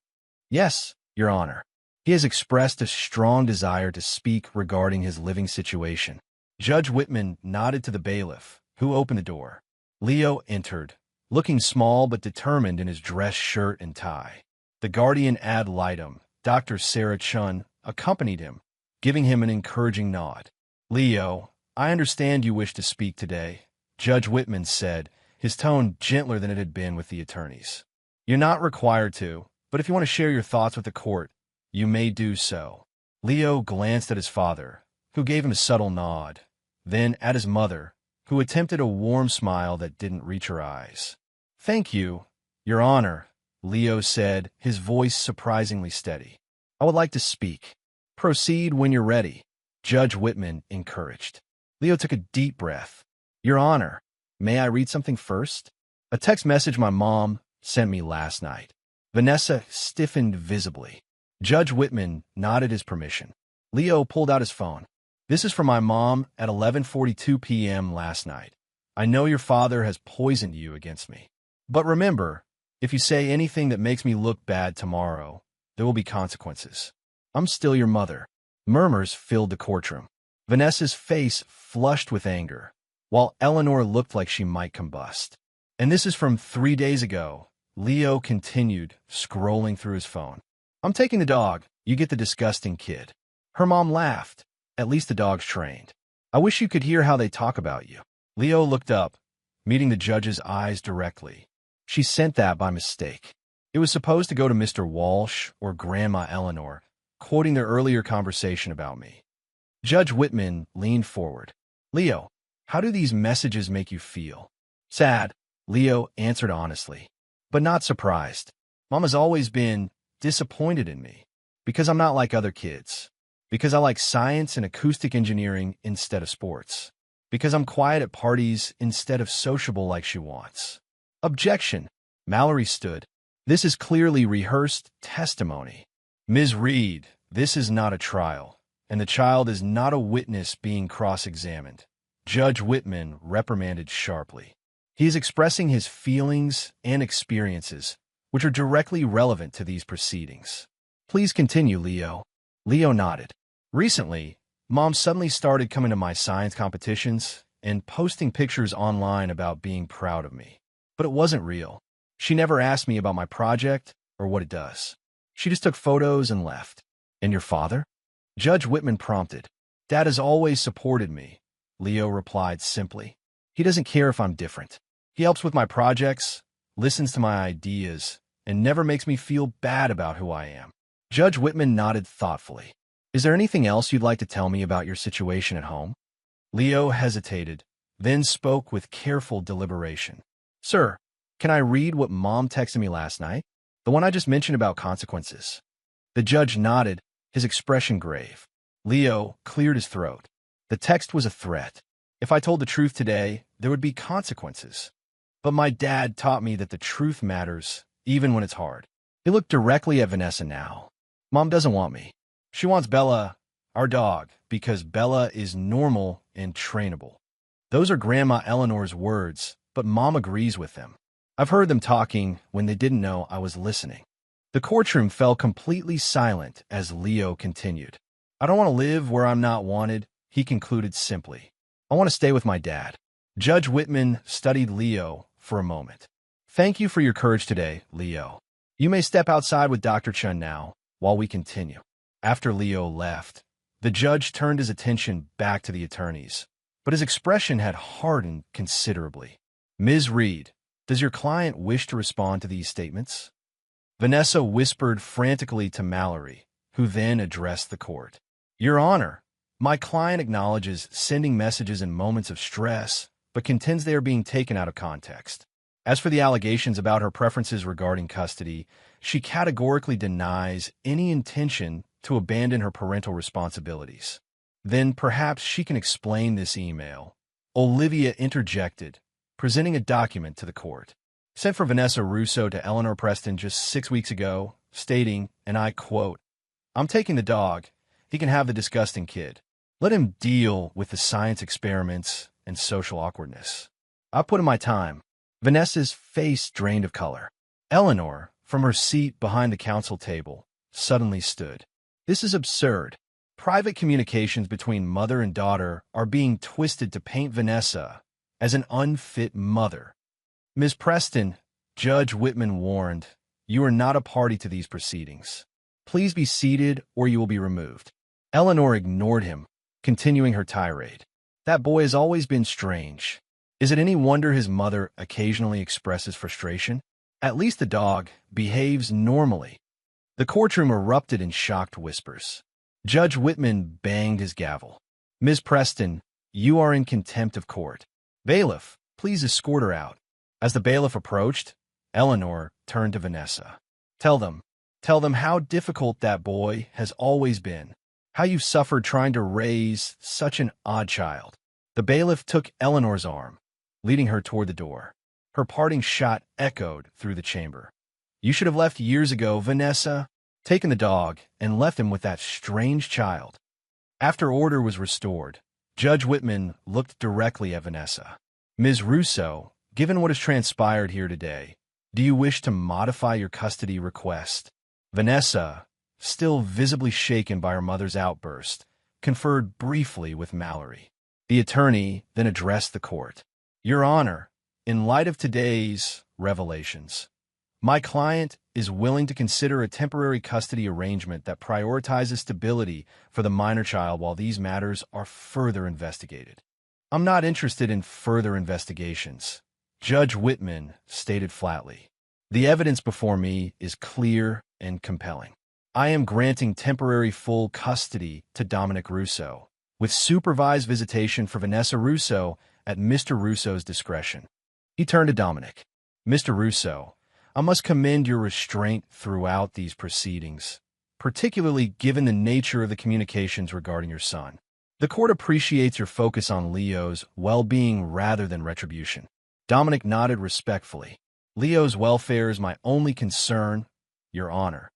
Yes, Your Honor. He has expressed a strong desire to speak regarding his living situation. Judge Whitman nodded to the bailiff, who opened the door. Leo entered, looking small but determined in his dress shirt and tie. The guardian ad litem, Dr. Sarah Chun, accompanied him, giving him an encouraging nod. Leo, I understand you wish to speak today, Judge Whitman said, his tone gentler than it had been with the attorneys. You're not required to, but if you want to share your thoughts with the court, you may do so. Leo glanced at his father, who gave him a subtle nod, then at his mother, who attempted a warm smile that didn't reach her eyes. Thank you, Your Honor, Leo said, his voice surprisingly steady. I would like to speak. Proceed when you're ready, Judge Whitman encouraged. Leo took a deep breath. Your Honor, may I read something first? A text message my mom sent me last night. Vanessa stiffened visibly. Judge Whitman nodded his permission. Leo pulled out his phone. This is from my mom at 11:42 p.m. last night. I know your father has poisoned you against me. But remember, if you say anything that makes me look bad tomorrow, there will be consequences. I'm still your mother. Murmurs filled the courtroom. Vanessa's face flushed with anger, while Eleanor looked like she might combust. And this is from 3 days ago. Leo continued, scrolling through his phone. I'm taking the dog. You get the disgusting kid. Her mom laughed. At least the dog's trained. I wish you could hear how they talk about you. Leo looked up, meeting the judge's eyes directly. She sent that by mistake. It was supposed to go to Mr. Walsh or Grandma Eleanor, quoting their earlier conversation about me. Judge Whitman leaned forward. Leo, how do these messages make you feel? Sad, Leo answered honestly, but not surprised. Mom has always been disappointed in me because I'm not like other kids, because I like science and acoustic engineering instead of sports, because I'm quiet at parties instead of sociable like she wants. Objection. Mallory stood. This is clearly rehearsed testimony. Ms. Reed, this is not a trial, and the child is not a witness being cross-examined. Judge Whitman reprimanded sharply. He is expressing his feelings and experiences, which are directly relevant to these proceedings. Please continue, Leo. Leo nodded. Recently, Mom suddenly started coming to my science competitions and posting pictures online about being proud of me. But it wasn't real. She never asked me about my project or what it does. She just took photos and left. And your father? Judge Whitman prompted. Dad has always supported me, Leo replied simply. He doesn't care if I'm different. He helps with my projects, listens to my ideas, and never makes me feel bad about who I am. Judge Whitman nodded thoughtfully. Is there anything else you'd like to tell me about your situation at home? Leo hesitated, then spoke with careful deliberation. Sir, can I read what Mom texted me last night? The one I just mentioned about consequences. The judge nodded, his expression grave. Leo cleared his throat. The text was a threat. If I told the truth today, there would be consequences. But my dad taught me that the truth matters, even when it's hard. He looked directly at Vanessa now. Mom doesn't want me. She wants Bella, our dog, because Bella is normal and trainable. Those are Grandma Eleanor's words, but Mom agrees with them. I've heard them talking when they didn't know I was listening. The courtroom fell completely silent as Leo continued. I don't want to live where I'm not wanted, he concluded simply. I want to stay with my dad. Judge Whitman studied Leo for a moment. Thank you for your courage today, Leo. You may step outside with Dr. Chun now, while we continue. After Leo left, the judge turned his attention back to the attorneys, but his expression had hardened considerably. Ms. Reed, does your client wish to respond to these statements? Vanessa whispered frantically to Mallory, who then addressed the court. Your Honor, my client acknowledges sending messages in moments of stress, but contends they are being taken out of context. As for the allegations about her preferences regarding custody, she categorically denies any intention to abandon her parental responsibilities. Then perhaps she can explain this email. Olivia interjected, presenting a document to the court. Sent for Vanessa Russo to Eleanor Preston just 6 weeks ago, stating, and I quote, I'm taking the dog. He can have the disgusting kid. Let him deal with the science experiments and social awkwardness. I put in my time. Vanessa's face drained of color. Eleanor, from her seat behind the counsel table, suddenly stood. This is absurd. Private communications between mother and daughter are being twisted to paint Vanessa as an unfit mother. Ms. Preston, Judge Whitman warned, you are not a party to these proceedings. Please be seated or you will be removed. Eleanor ignored him, continuing her tirade. That boy has always been strange. Is it any wonder his mother occasionally expresses frustration? At least the dog behaves normally. The courtroom erupted in shocked whispers. Judge Whitman banged his gavel. Ms. Preston, you are in contempt of court. Bailiff, please escort her out. As the bailiff approached, Eleanor turned to Vanessa. Tell them how difficult that boy has always been. How you've suffered trying to raise such an odd child. The bailiff took Eleanor's arm, leading her toward the door. Her parting shot echoed through the chamber. You should have left years ago, Vanessa. Taken the dog and left him with that strange child. After order was restored, Judge Whitman looked directly at Vanessa. Ms. Russo, given what has transpired here today, do you wish to modify your custody request? Vanessa, still visibly shaken by her mother's outburst, conferred briefly with Mallory. The attorney then addressed the court. Your Honor, in light of today's revelations, my client is willing to consider a temporary custody arrangement that prioritizes stability for the minor child while these matters are further investigated. I'm not interested in further investigations, Judge Whitman stated flatly. The evidence before me is clear and compelling. I am granting temporary full custody to Dominic Russo, with supervised visitation for Vanessa Russo at Mr. Russo's discretion. He turned to Dominic. Mr. Russo, I must commend your restraint throughout these proceedings, particularly given the nature of the communications regarding your son. The court appreciates your focus on Leo's well-being rather than retribution. Dominic nodded respectfully. Leo's welfare is my only concern, Your Honor.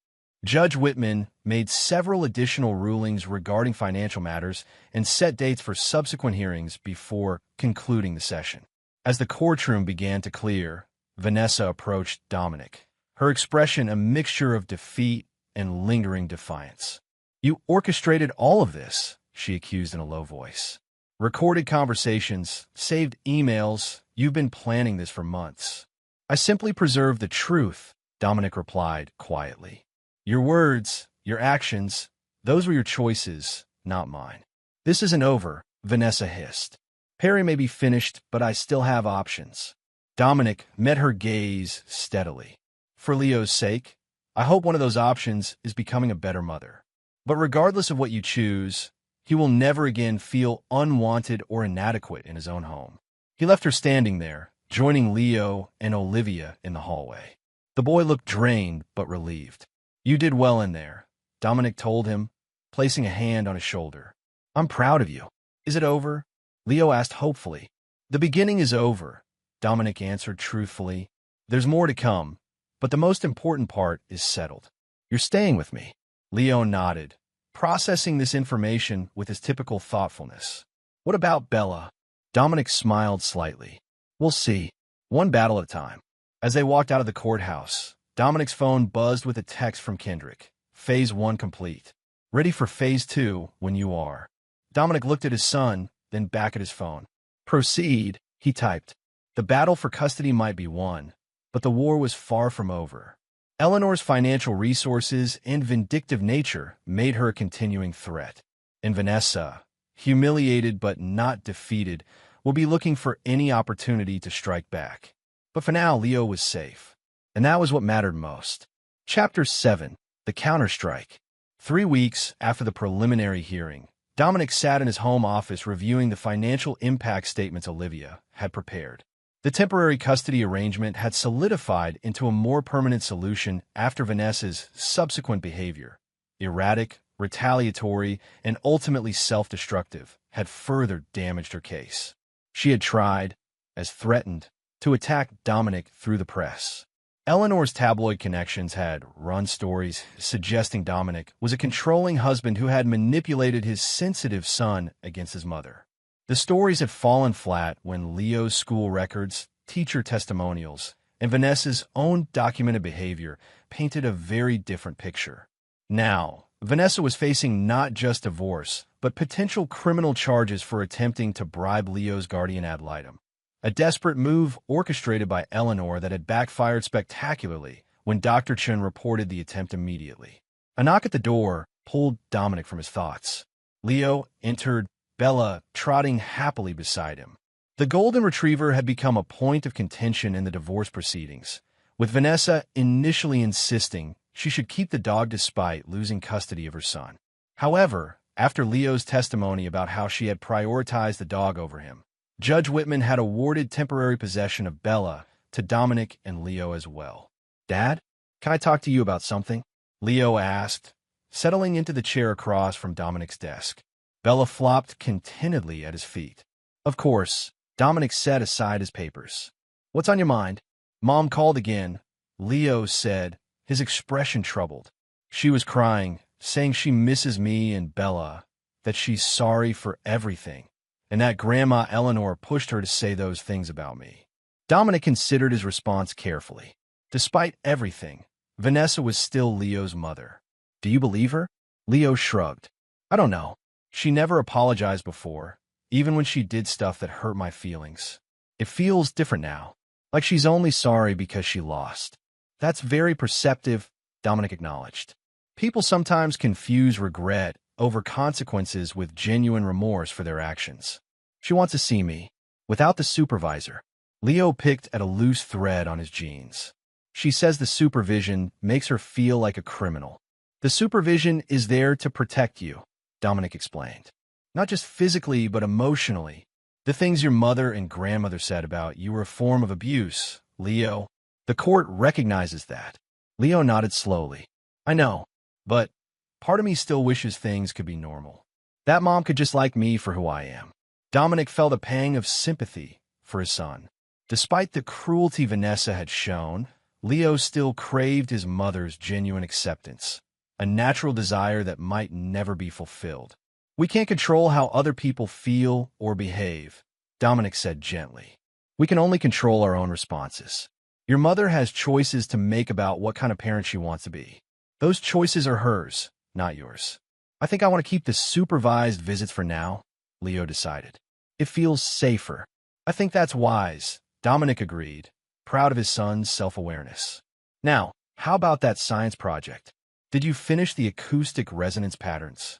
Judge Whitman made several additional rulings regarding financial matters and set dates for subsequent hearings before concluding the session. As the courtroom began to clear, Vanessa approached Dominic, her expression a mixture of defeat and lingering defiance. You orchestrated all of this, she accused in a low voice. Recorded conversations, saved emails, you've been planning this for months. I simply preserved the truth, Dominic replied quietly. Your words, your actions, those were your choices, not mine. This isn't over, Vanessa hissed. Perry may be finished, but I still have options. Dominic met her gaze steadily. For Leo's sake, I hope one of those options is becoming a better mother. But regardless of what you choose, he will never again feel unwanted or inadequate in his own home. He left her standing there, joining Leo and Olivia in the hallway. The boy looked drained but relieved. You did well in there, Dominic told him, placing a hand on his shoulder. I'm proud of you. Is it over? Leo asked hopefully. The beginning is over, Dominic answered truthfully. There's more to come, but the most important part is settled. You're staying with me. Leo nodded, processing this information with his typical thoughtfulness. What about Bella? Dominic smiled slightly. We'll see. One battle at a time. As they walked out of the courthouse, Dominic's phone buzzed with a text from Kendrick. Phase 1 complete. Ready for Phase 2 when you are. Dominic looked at his son, then back at his phone. Proceed, he typed. The battle for custody might be won, but the war was far from over. Eleanor's financial resources and vindictive nature made her a continuing threat. And Vanessa, humiliated but not defeated, will be looking for any opportunity to strike back. But for now, Leo was safe. And that was what mattered most. Chapter 7, The Counterstrike. 3 weeks after the preliminary hearing, Dominic sat in his home office reviewing the financial impact statements Olivia had prepared. The temporary custody arrangement had solidified into a more permanent solution after Vanessa's subsequent behavior, erratic, retaliatory, and ultimately self-destructive, had further damaged her case. She had tried, as threatened, to attack Dominic through the press. Eleanor's tabloid connections had run stories suggesting Dominic was a controlling husband who had manipulated his sensitive son against his mother. The stories had fallen flat when Leo's school records, teacher testimonials, and Vanessa's own documented behavior painted a very different picture. Now, Vanessa was facing not just divorce, but potential criminal charges for attempting to bribe Leo's guardian ad litem. A desperate move orchestrated by Eleanor that had backfired spectacularly when Dr. Chun reported the attempt immediately. A knock at the door pulled Dominic from his thoughts. Leo entered, Bella trotting happily beside him. The golden retriever had become a point of contention in the divorce proceedings, with Vanessa initially insisting she should keep the dog despite losing custody of her son. However, after Leo's testimony about how she had prioritized the dog over him, Judge Whitman had awarded temporary possession of Bella to Dominic and Leo as well. "Dad, can I talk to you about something?" Leo asked, settling into the chair across from Dominic's desk. Bella flopped contentedly at his feet. Of course, Dominic set aside his papers. "What's on your mind?" "Mom called again," Leo said, his expression troubled. "She was crying, saying she misses me and Bella, that she's sorry for everything, and that Grandma Eleanor pushed her to say those things about me." Dominic considered his response carefully. Despite everything, Vanessa was still Leo's mother. "Do you believe her?" Leo shrugged. "I don't know. She never apologized before, even when she did stuff that hurt my feelings. It feels different now, like she's only sorry because she lost." "That's very perceptive," Dominic acknowledged. "People sometimes confuse regret over consequences with genuine remorse for their actions." "She wants to see me, without the supervisor." Leo picked at a loose thread on his jeans. "She says the supervision makes her feel like a criminal." "The supervision is there to protect you," Dominic explained. "Not just physically, but emotionally. The things your mother and grandmother said about you were a form of abuse, Leo. The court recognizes that." Leo nodded slowly. "I know, but part of me still wishes things could be normal. That mom could just like me for who I am." Dominic felt a pang of sympathy for his son. Despite the cruelty Vanessa had shown, Leo still craved his mother's genuine acceptance, a natural desire that might never be fulfilled. "We can't control how other people feel or behave," Dominic said gently. "We can only control our own responses. Your mother has choices to make about what kind of parent she wants to be. Those choices are hers, not yours." "I think I want to keep the supervised visits for now," Leo decided. "It feels safer." "I think that's wise," Dominic agreed, proud of his son's self-awareness. "Now, how about that science project? Did you finish the acoustic resonance patterns?"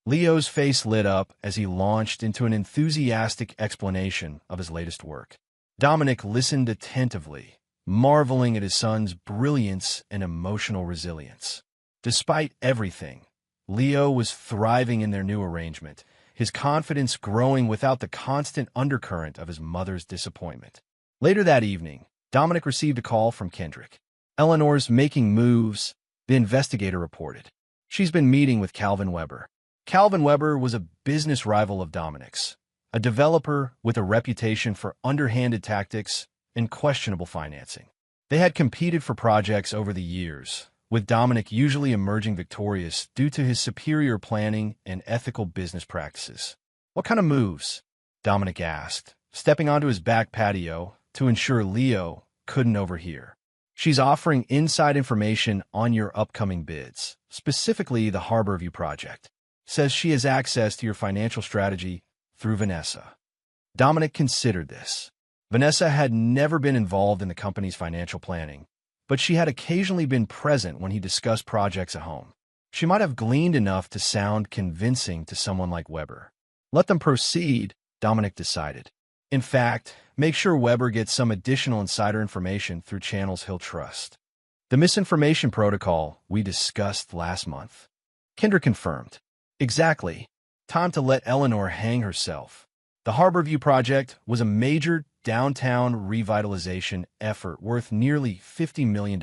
Leo's face lit up as he launched into an enthusiastic explanation of his latest work. Dominic listened attentively, marveling at his son's brilliance and emotional resilience. Despite everything, Leo was thriving in their new arrangement, his confidence growing without the constant undercurrent of his mother's disappointment. Later that evening, Dominic received a call from Kendrick. "Eleanor's making moves," the investigator reported. "She's been meeting with Calvin Weber." Calvin Weber was a business rival of Dominic's, a developer with a reputation for underhanded tactics and questionable financing. They had competed for projects over the years, with Dominic usually emerging victorious due to his superior planning and ethical business practices. "What kind of moves?" Dominic asked, stepping onto his back patio to ensure Leo couldn't overhear. "She's offering inside information on your upcoming bids, specifically the Harborview project. Says she has access to your financial strategy through Vanessa." Dominic considered this. Vanessa had never been involved in the company's financial planning, but she had occasionally been present when he discussed projects at home. She might have gleaned enough to sound convincing to someone like Weber. Let them proceed, Dominic decided. In fact, make sure Weber gets some additional insider information through channels he'll trust. "The misinformation protocol we discussed last month," Kendrick confirmed. "Exactly. Time to let Eleanor hang herself." The Harborview project was a major downtown revitalization effort worth nearly $50 million.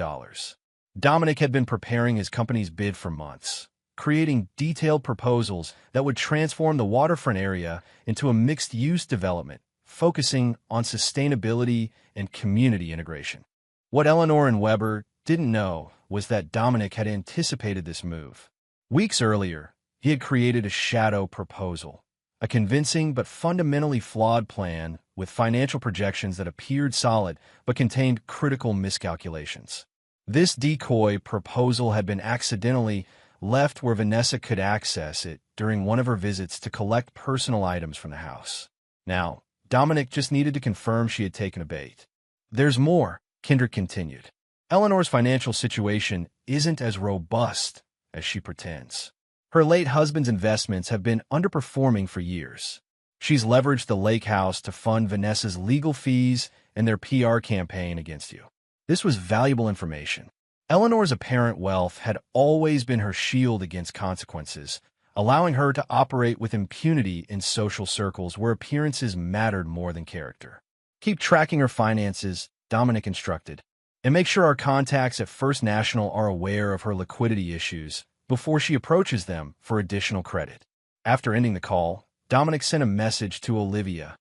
Dominic had been preparing his company's bid for months, creating detailed proposals that would transform the waterfront area into a mixed-use development, focusing on sustainability and community integration. What Eleanor and Weber didn't know was that Dominic had anticipated this move. Weeks earlier, he had created a shadow proposal, a convincing but fundamentally flawed plan with financial projections that appeared solid but contained critical miscalculations. This decoy proposal had been accidentally left where Vanessa could access it during one of her visits to collect personal items from the house. Now, Dominic just needed to confirm she had taken a bait. "There's more," Kendrick continued. "Eleanor's financial situation isn't as robust as she pretends. Her late husband's investments have been underperforming for years. She's leveraged the lake house to fund Vanessa's legal fees and their PR campaign against you. This was valuable information. Eleanor's apparent wealth had always been her shield against consequences, allowing her to operate with impunity in social circles where appearances mattered more than character. Keep tracking her finances, Dominic instructed, and make sure our contacts at First National are aware of her liquidity issues before she approaches them for additional credit. After ending the call, Dominic sent a message to Olivia.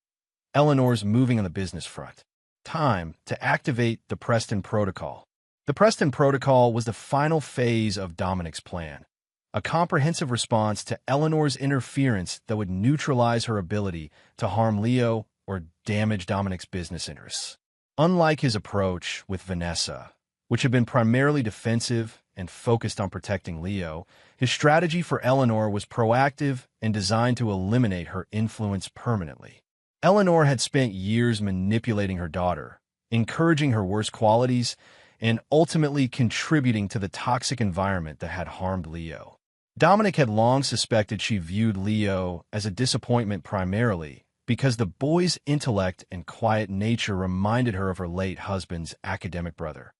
Eleanor's moving on the business front. Time to activate the Preston Protocol. The Preston Protocol was the final phase of Dominic's plan, a comprehensive response to Eleanor's interference that would neutralize her ability to harm Leo or damage Dominic's business interests. Unlike his approach with Vanessa, which had been primarily defensive and focused on protecting Leo, his strategy for Eleanor was proactive and designed to eliminate her influence permanently. Eleanor had spent years manipulating her daughter, encouraging her worst qualities, and ultimately contributing to the toxic environment that had harmed Leo. Dominic had long suspected she viewed Leo as a disappointment primarily because the boy's intellect and quiet nature reminded her of her late husband's academic brother,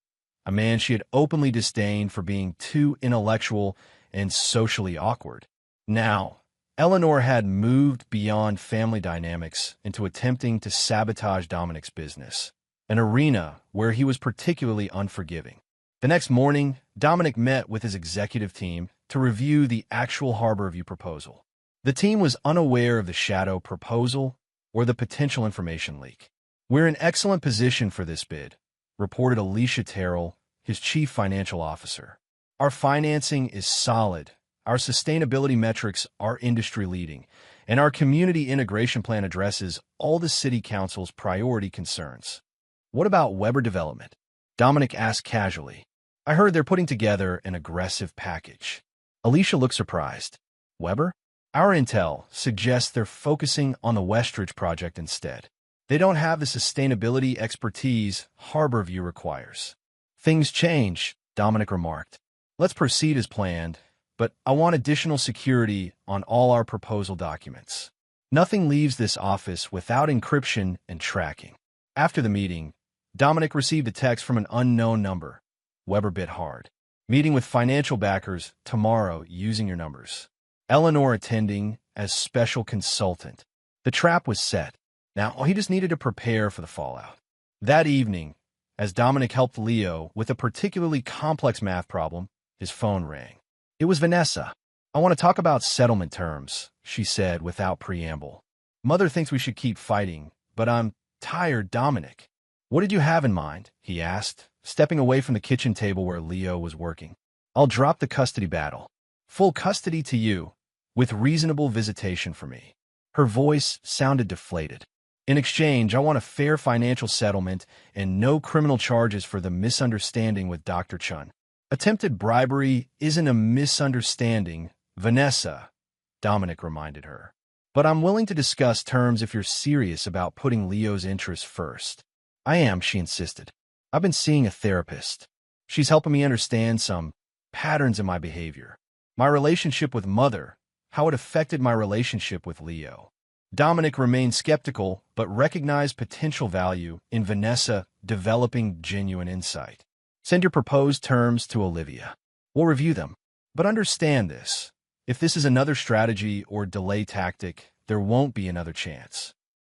a man she had openly disdained for being too intellectual and socially awkward. Now, Eleanor had moved beyond family dynamics into attempting to sabotage Dominic's business, an arena where he was particularly unforgiving. The next morning, Dominic met with his executive team to review the actual Harborview proposal. The team was unaware of the shadow proposal or the potential information leak. "We're in excellent position for this bid," reported Alicia Terrell, his chief financial officer. "Our financing is solid, our sustainability metrics are industry-leading, and our community integration plan addresses all the city council's priority concerns." "What about Weber Development?" Dominic asked casually. "I heard they're putting together an aggressive package." Alicia looked surprised. "Weber? Our intel suggests they're focusing on the Westridge project instead. They don't have the sustainability expertise Harborview requires." "Things change," Dominic remarked. "Let's proceed as planned, but I want additional security on all our proposal documents. Nothing leaves this office without encryption and tracking." After the meeting, Dominic received a text from an unknown number. Weber bit hard. "Meeting with financial backers tomorrow using your numbers. Eleanor attending as special consultant." The trap was set. Now, he just needed to prepare for the fallout. That evening, as Dominic helped Leo with a particularly complex math problem, his phone rang. It was Vanessa. "I want to talk about settlement terms," she said without preamble. "Mother thinks we should keep fighting, but I'm tired, Dominic." "What did you have in mind?" he asked, stepping away from the kitchen table where Leo was working. "I'll drop the custody battle. Full custody to you, with reasonable visitation for me." Her voice sounded deflated. "In exchange, I want a fair financial settlement and no criminal charges for the misunderstanding with Dr. Chun." "Attempted bribery isn't a misunderstanding, Vanessa," Dominic reminded her. "But I'm willing to discuss terms if you're serious about putting Leo's interests first." "I am," she insisted. "I've been seeing a therapist. She's helping me understand some patterns in my behavior. My relationship with Mother, how it affected my relationship with Leo." Dominic remained skeptical but recognized potential value in Vanessa developing genuine insight. "Send your proposed terms to Olivia. We'll review them. But understand this. If this is another strategy or delay tactic, there won't be another chance."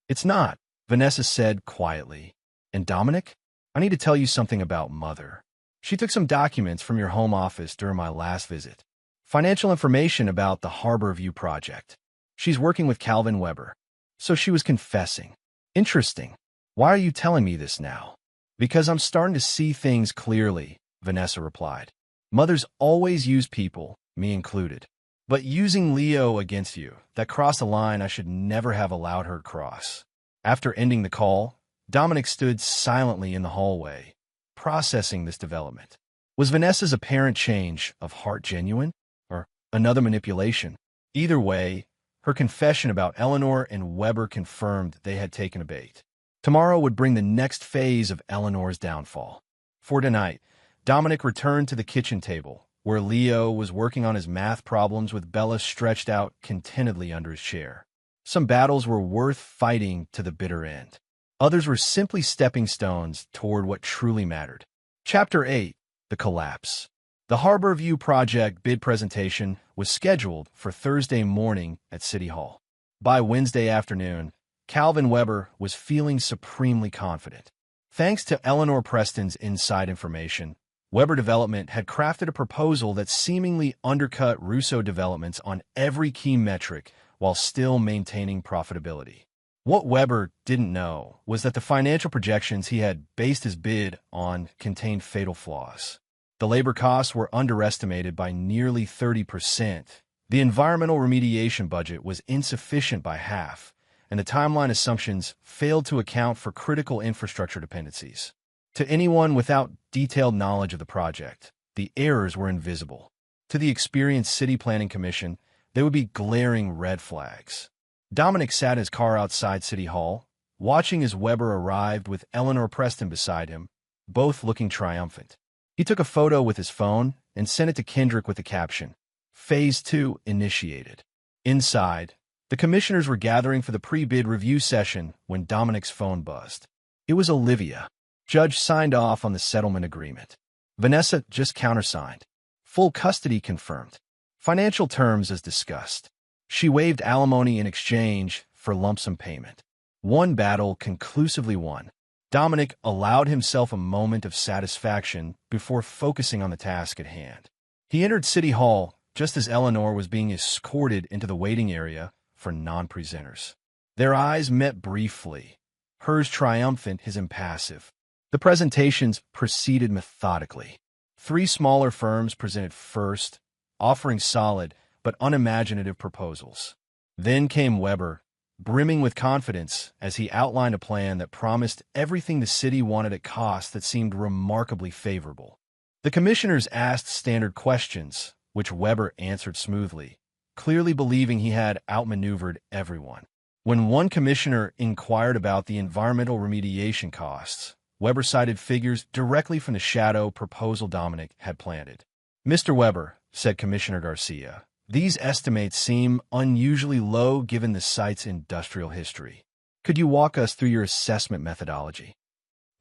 "It's not," Vanessa said quietly. "And Dominic, I need to tell you something about Mother. She took some documents from your home office during my last visit. Financial information about the Harborview project. She's working with Calvin Weber. So she was confessing." "Interesting. Why are you telling me this now?" "Because I'm starting to see things clearly," Vanessa replied. "Mother's always used people, me included. But using Leo against you, that crossed a line I should never have allowed her to cross." After ending the call, Dominic stood silently in the hallway, processing this development. Was Vanessa's apparent change of heart genuine, or another manipulation? Either way, her confession about Eleanor and Weber confirmed they had taken a bait. Tomorrow would bring the next phase of Eleanor's downfall. For tonight, Dominic returned to the kitchen table, where Leo was working on his math problems with Bella stretched out contentedly under his chair. Some battles were worth fighting to the bitter end. Others were simply stepping stones toward what truly mattered. Chapter 8. The Collapse. The Harborview Project bid presentation was scheduled for Thursday morning at City Hall. By Wednesday afternoon, Calvin Weber was feeling supremely confident. Thanks to Eleanor Preston's inside information, Weber Development had crafted a proposal that seemingly undercut Russo Developments on every key metric while still maintaining profitability. What Weber didn't know was that the financial projections he had based his bid on contained fatal flaws. The labor costs were underestimated by nearly 30%. The environmental remediation budget was insufficient by half, and the timeline assumptions failed to account for critical infrastructure dependencies. To anyone without detailed knowledge of the project, the errors were invisible. To the experienced City Planning Commission, they would be glaring red flags. Dominic sat in his car outside City Hall, watching as Weber arrived with Eleanor Preston beside him, both looking triumphant. He took a photo with his phone and sent it to Kendrick with the caption, "Phase 2 initiated." Inside, the commissioners were gathering for the pre-bid review session when Dominic's phone buzzed. It was Olivia. Judge signed off on the settlement agreement. Vanessa just countersigned. Full custody confirmed. Financial terms as discussed. She waived alimony in exchange for lump sum payment. One battle conclusively won. Dominic allowed himself a moment of satisfaction before focusing on the task at hand. He entered City Hall just as Eleanor was being escorted into the waiting area for non-presenters. Their eyes met briefly, hers triumphant, his impassive. The presentations proceeded methodically. 3 smaller firms presented first, offering solid but unimaginative proposals. Then came Weber, brimming with confidence as he outlined a plan that promised everything the city wanted at costs that seemed remarkably favorable. The commissioners asked standard questions, which Weber answered smoothly, clearly believing he had outmaneuvered everyone. When one commissioner inquired about the environmental remediation costs, Weber cited figures directly from the shadow proposal Dominic had planted. "Mr. Weber," said Commissioner Garcia, "these estimates seem unusually low given the site's industrial history. Could you walk us through your assessment methodology?"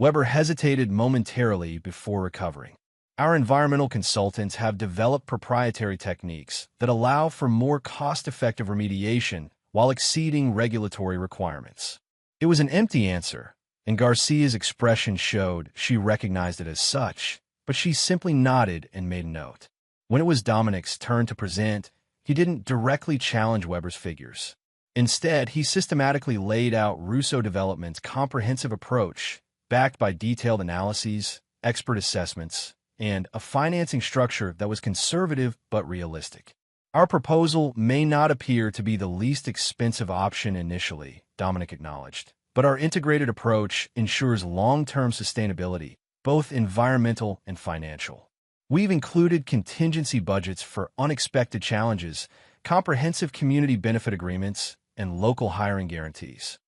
Weber hesitated momentarily before recovering. "Our environmental consultants have developed proprietary techniques that allow for more cost-effective remediation while exceeding regulatory requirements." It was an empty answer, and Garcia's expression showed she recognized it as such, but she simply nodded and made a note. When it was Dominic's turn to present, he didn't directly challenge Weber's figures. Instead, he systematically laid out Russo Development's comprehensive approach, backed by detailed analyses, expert assessments, and a financing structure that was conservative but realistic. "Our proposal may not appear to be the least expensive option initially," Dominic acknowledged, "but our integrated approach ensures long-term sustainability, both environmental and financial. We've included contingency budgets for unexpected challenges, comprehensive community benefit agreements, and local hiring guarantees."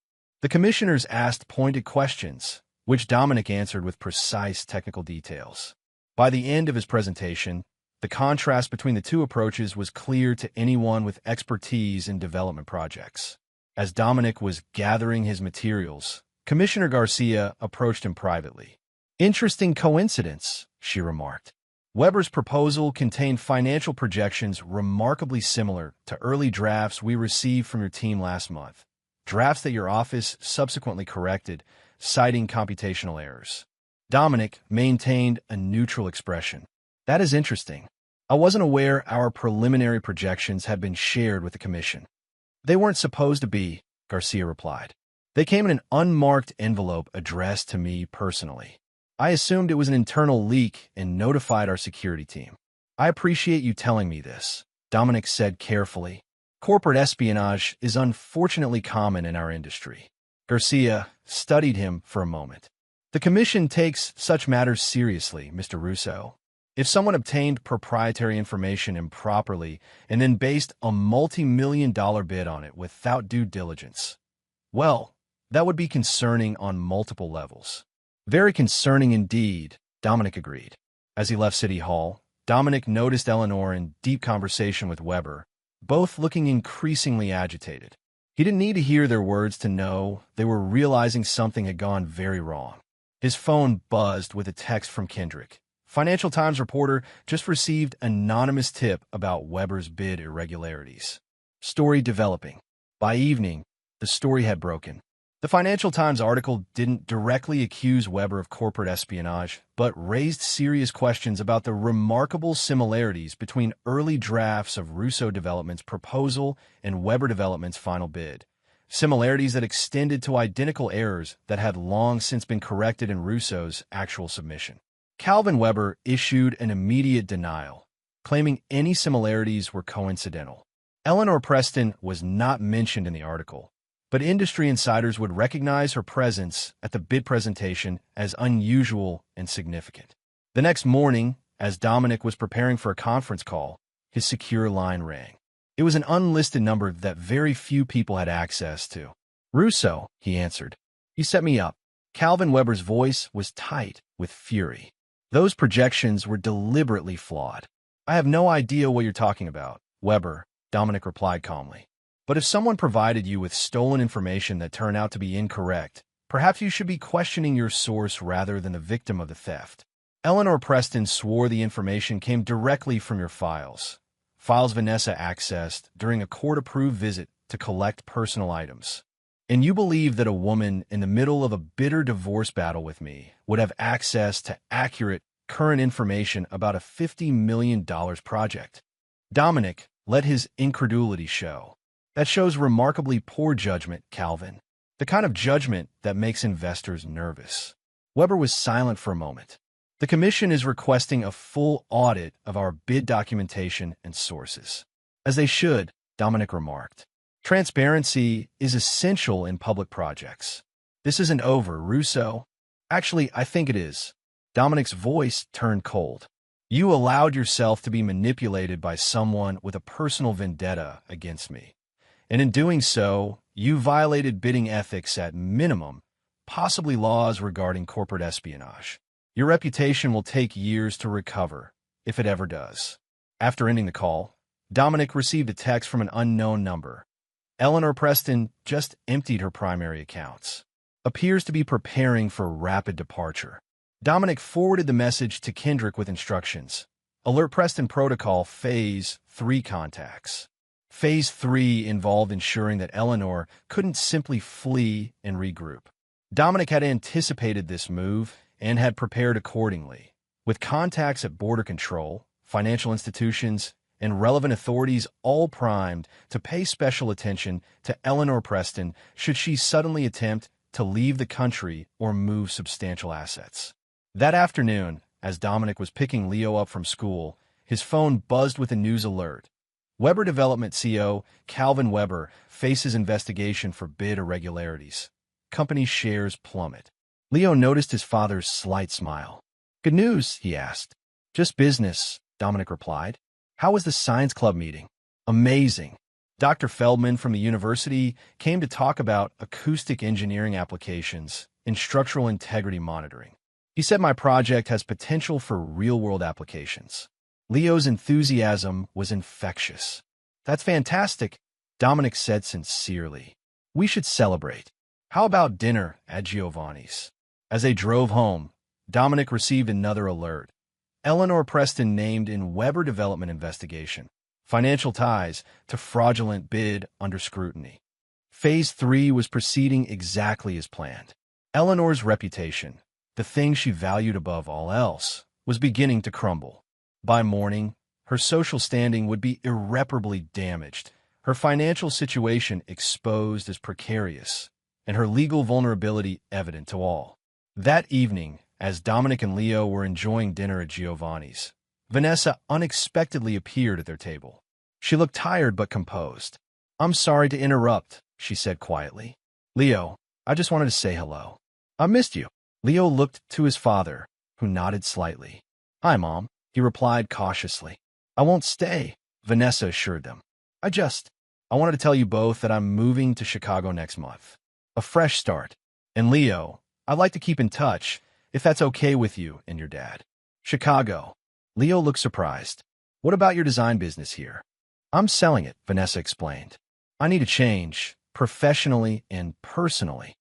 The commissioners asked pointed questions, which Dominic answered with precise technical details. By the end of his presentation, the contrast between the two approaches was clear to anyone with expertise in development projects. As Dominic was gathering his materials, Commissioner Garcia approached him privately. "Interesting coincidence," she remarked. "Weber's proposal contained financial projections remarkably similar to early drafts we received from your team last month, drafts that your office subsequently corrected, citing computational errors." Dominic maintained a neutral expression. "That is interesting. I wasn't aware our preliminary projections had been shared with the commission." "They weren't supposed to be," Garcia replied. "They came in an unmarked envelope addressed to me personally. I assumed it was an internal leak and notified our security team." "I appreciate you telling me this," Dominic said carefully. "Corporate espionage is unfortunately common in our industry." Garcia studied him for a moment. "The commission takes such matters seriously, Mr. Russo. If someone obtained proprietary information improperly and then based a multi-million-dollar bid on it without due diligence, well, that would be concerning on multiple levels." "Very concerning indeed," Dominic agreed. As he left City Hall, Dominic noticed Eleanor in deep conversation with Weber, both looking increasingly agitated. He didn't need to hear their words to know they were realizing something had gone very wrong. His phone buzzed with a text from Kendrick. Financial Times reporter just received anonymous tip about Weber's bid irregularities. Story developing. By evening, the story had broken. The Financial Times article didn't directly accuse Weber of corporate espionage, but raised serious questions about the remarkable similarities between early drafts of Russo Development's proposal and Weber Development's final bid. Similarities that extended to identical errors that had long since been corrected in Russo's actual submission. Calvin Weber issued an immediate denial, claiming any similarities were coincidental. Eleanor Preston was not mentioned in the article, but industry insiders would recognize her presence at the bid presentation as unusual and significant. The next morning, as Dominic was preparing for a conference call, his secure line rang. It was an unlisted number that very few people had access to. "Russo," he answered. "You set me up." Calvin Weber's voice was tight with fury. "Those projections were deliberately flawed." "I have no idea what you're talking about, Weber," Dominic replied calmly. "But if someone provided you with stolen information that turned out to be incorrect, perhaps you should be questioning your source rather than the victim of the theft." Eleanor Preston swore the information came directly from your files Vanessa accessed during a court-approved visit to collect personal items. "And you believe that a woman in the middle of a bitter divorce battle with me would have access to accurate, current information about a $50 million project?" Dominic let his incredulity show. "That shows remarkably poor judgment, Calvin. The kind of judgment that makes investors nervous." Weber was silent for a moment. "The Commission is requesting a full audit of our bid documentation and sources." "As they should," Dominic remarked. "Transparency is essential in public projects." "This isn't over, Russo." "Actually, I think it is." Dominic's voice turned cold. "You allowed yourself to be manipulated by someone with a personal vendetta against me. And in doing so, you violated bidding ethics at minimum, possibly laws regarding corporate espionage. Your reputation will take years to recover, if it ever does." After ending the call, Dominic received a text from an unknown number. "Eleanor Preston just emptied her primary accounts. Appears to be preparing for rapid departure." Dominic forwarded the message to Kendrick with instructions. "Alert Preston Protocol Phase 3 contacts." Phase 3 involved ensuring that Eleanor couldn't simply flee and regroup. Dominic had anticipated this move and had prepared accordingly. With contacts at border control, financial institutions, and relevant authorities all primed to pay special attention to Eleanor Preston should she suddenly attempt to leave the country or move substantial assets. That afternoon, as Dominic was picking Leo up from school, his phone buzzed with a news alert. Weber Development CEO Calvin Weber faces investigation for bid irregularities. Company shares plummet. Leo noticed his father's slight smile. "Good news?" he asked. "Just business," Dominic replied. "How was the science club meeting?" "Amazing. Dr. Feldman from the university came to talk about acoustic engineering applications and structural integrity monitoring. He said my project has potential for real-world applications." Leo's enthusiasm was infectious. "That's fantastic," Dominic said sincerely. "We should celebrate. How about dinner at Giovanni's?" As they drove home, Dominic received another alert. Eleanor Preston named in Weber Development investigation. Financial ties to fraudulent bid under scrutiny. Phase 3 was proceeding exactly as planned. Eleanor's reputation, the thing she valued above all else, was beginning to crumble. By morning, her social standing would be irreparably damaged, her financial situation exposed as precarious, and her legal vulnerability evident to all. That evening, as Dominic and Leo were enjoying dinner at Giovanni's, Vanessa unexpectedly appeared at their table. She looked tired but composed. "I'm sorry to interrupt," she said quietly. "Leo, I just wanted to say hello. I missed you." Leo looked to his father, who nodded slightly. "Hi, Mom," he replied cautiously. "I won't stay," Vanessa assured them. I wanted to tell you both that I'm moving to Chicago next month. A fresh start. And Leo, I'd like to keep in touch, if that's okay with you and your dad." "Chicago." Leo looked surprised. "What about your design business here?" "I'm selling it," Vanessa explained. "I need a change, professionally and personally."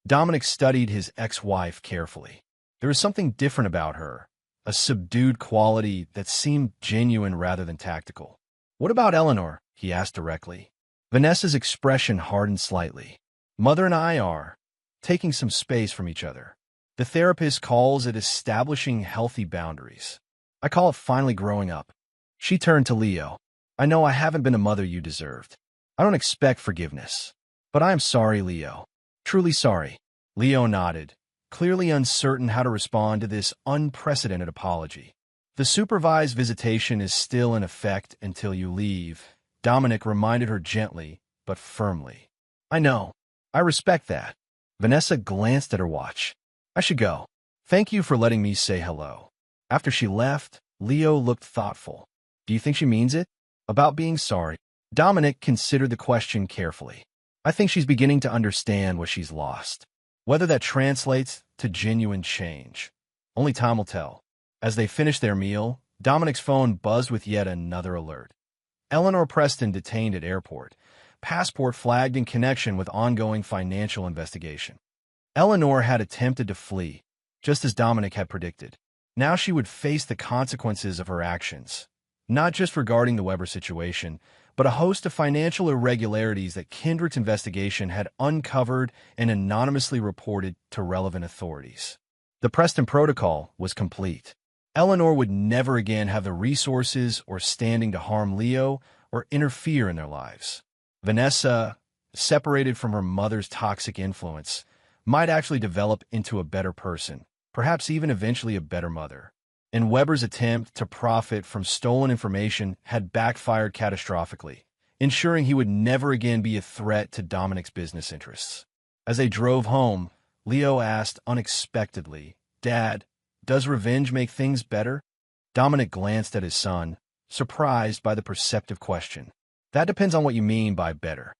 Dominic studied his ex-wife carefully. There was something different about her, a subdued quality that seemed genuine rather than tactical. "What about Eleanor?" he asked directly. Vanessa's expression hardened slightly. "Mother and I are taking some space from each other. The therapist calls it establishing healthy boundaries. I call it finally growing up." She turned to Leo. "I know I haven't been a mother you deserved. I don't expect forgiveness. But I am sorry, Leo. Truly sorry." Leo nodded, clearly uncertain how to respond to this unprecedented apology. "The supervised visitation is still in effect until you leave," Dominic reminded her gently, but firmly. "I know. I respect that." Vanessa glanced at her watch. "I should go. Thank you for letting me say hello." After she left, Leo looked thoughtful. "Do you think she means it? About being sorry?" Dominic considered the question carefully. "I think she's beginning to understand what she's lost. Whether that translates to genuine change, only time will tell." As they finished their meal, Dominic's phone buzzed with yet another alert. Eleanor Preston detained at airport. Passport flagged in connection with ongoing financial investigation. Eleanor had attempted to flee, just as Dominic had predicted. Now she would face the consequences of her actions, not just regarding the Weber situation, but a host of financial irregularities that Kendrick's investigation had uncovered and anonymously reported to relevant authorities. The Preston Protocol was complete. Eleanor would never again have the resources or standing to harm Leo or interfere in their lives. Vanessa, separated from her mother's toxic influence, might actually develop into a better person, perhaps even eventually a better mother. And Weber's attempt to profit from stolen information had backfired catastrophically, ensuring he would never again be a threat to Dominic's business interests. As they drove home, Leo asked unexpectedly, "Dad, does revenge make things better?" Dominic glanced at his son, surprised by the perceptive question. "That depends on what you mean by better.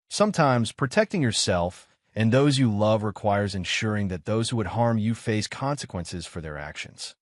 Sometimes protecting yourself and those you love requires ensuring that those who would harm you face consequences for their actions."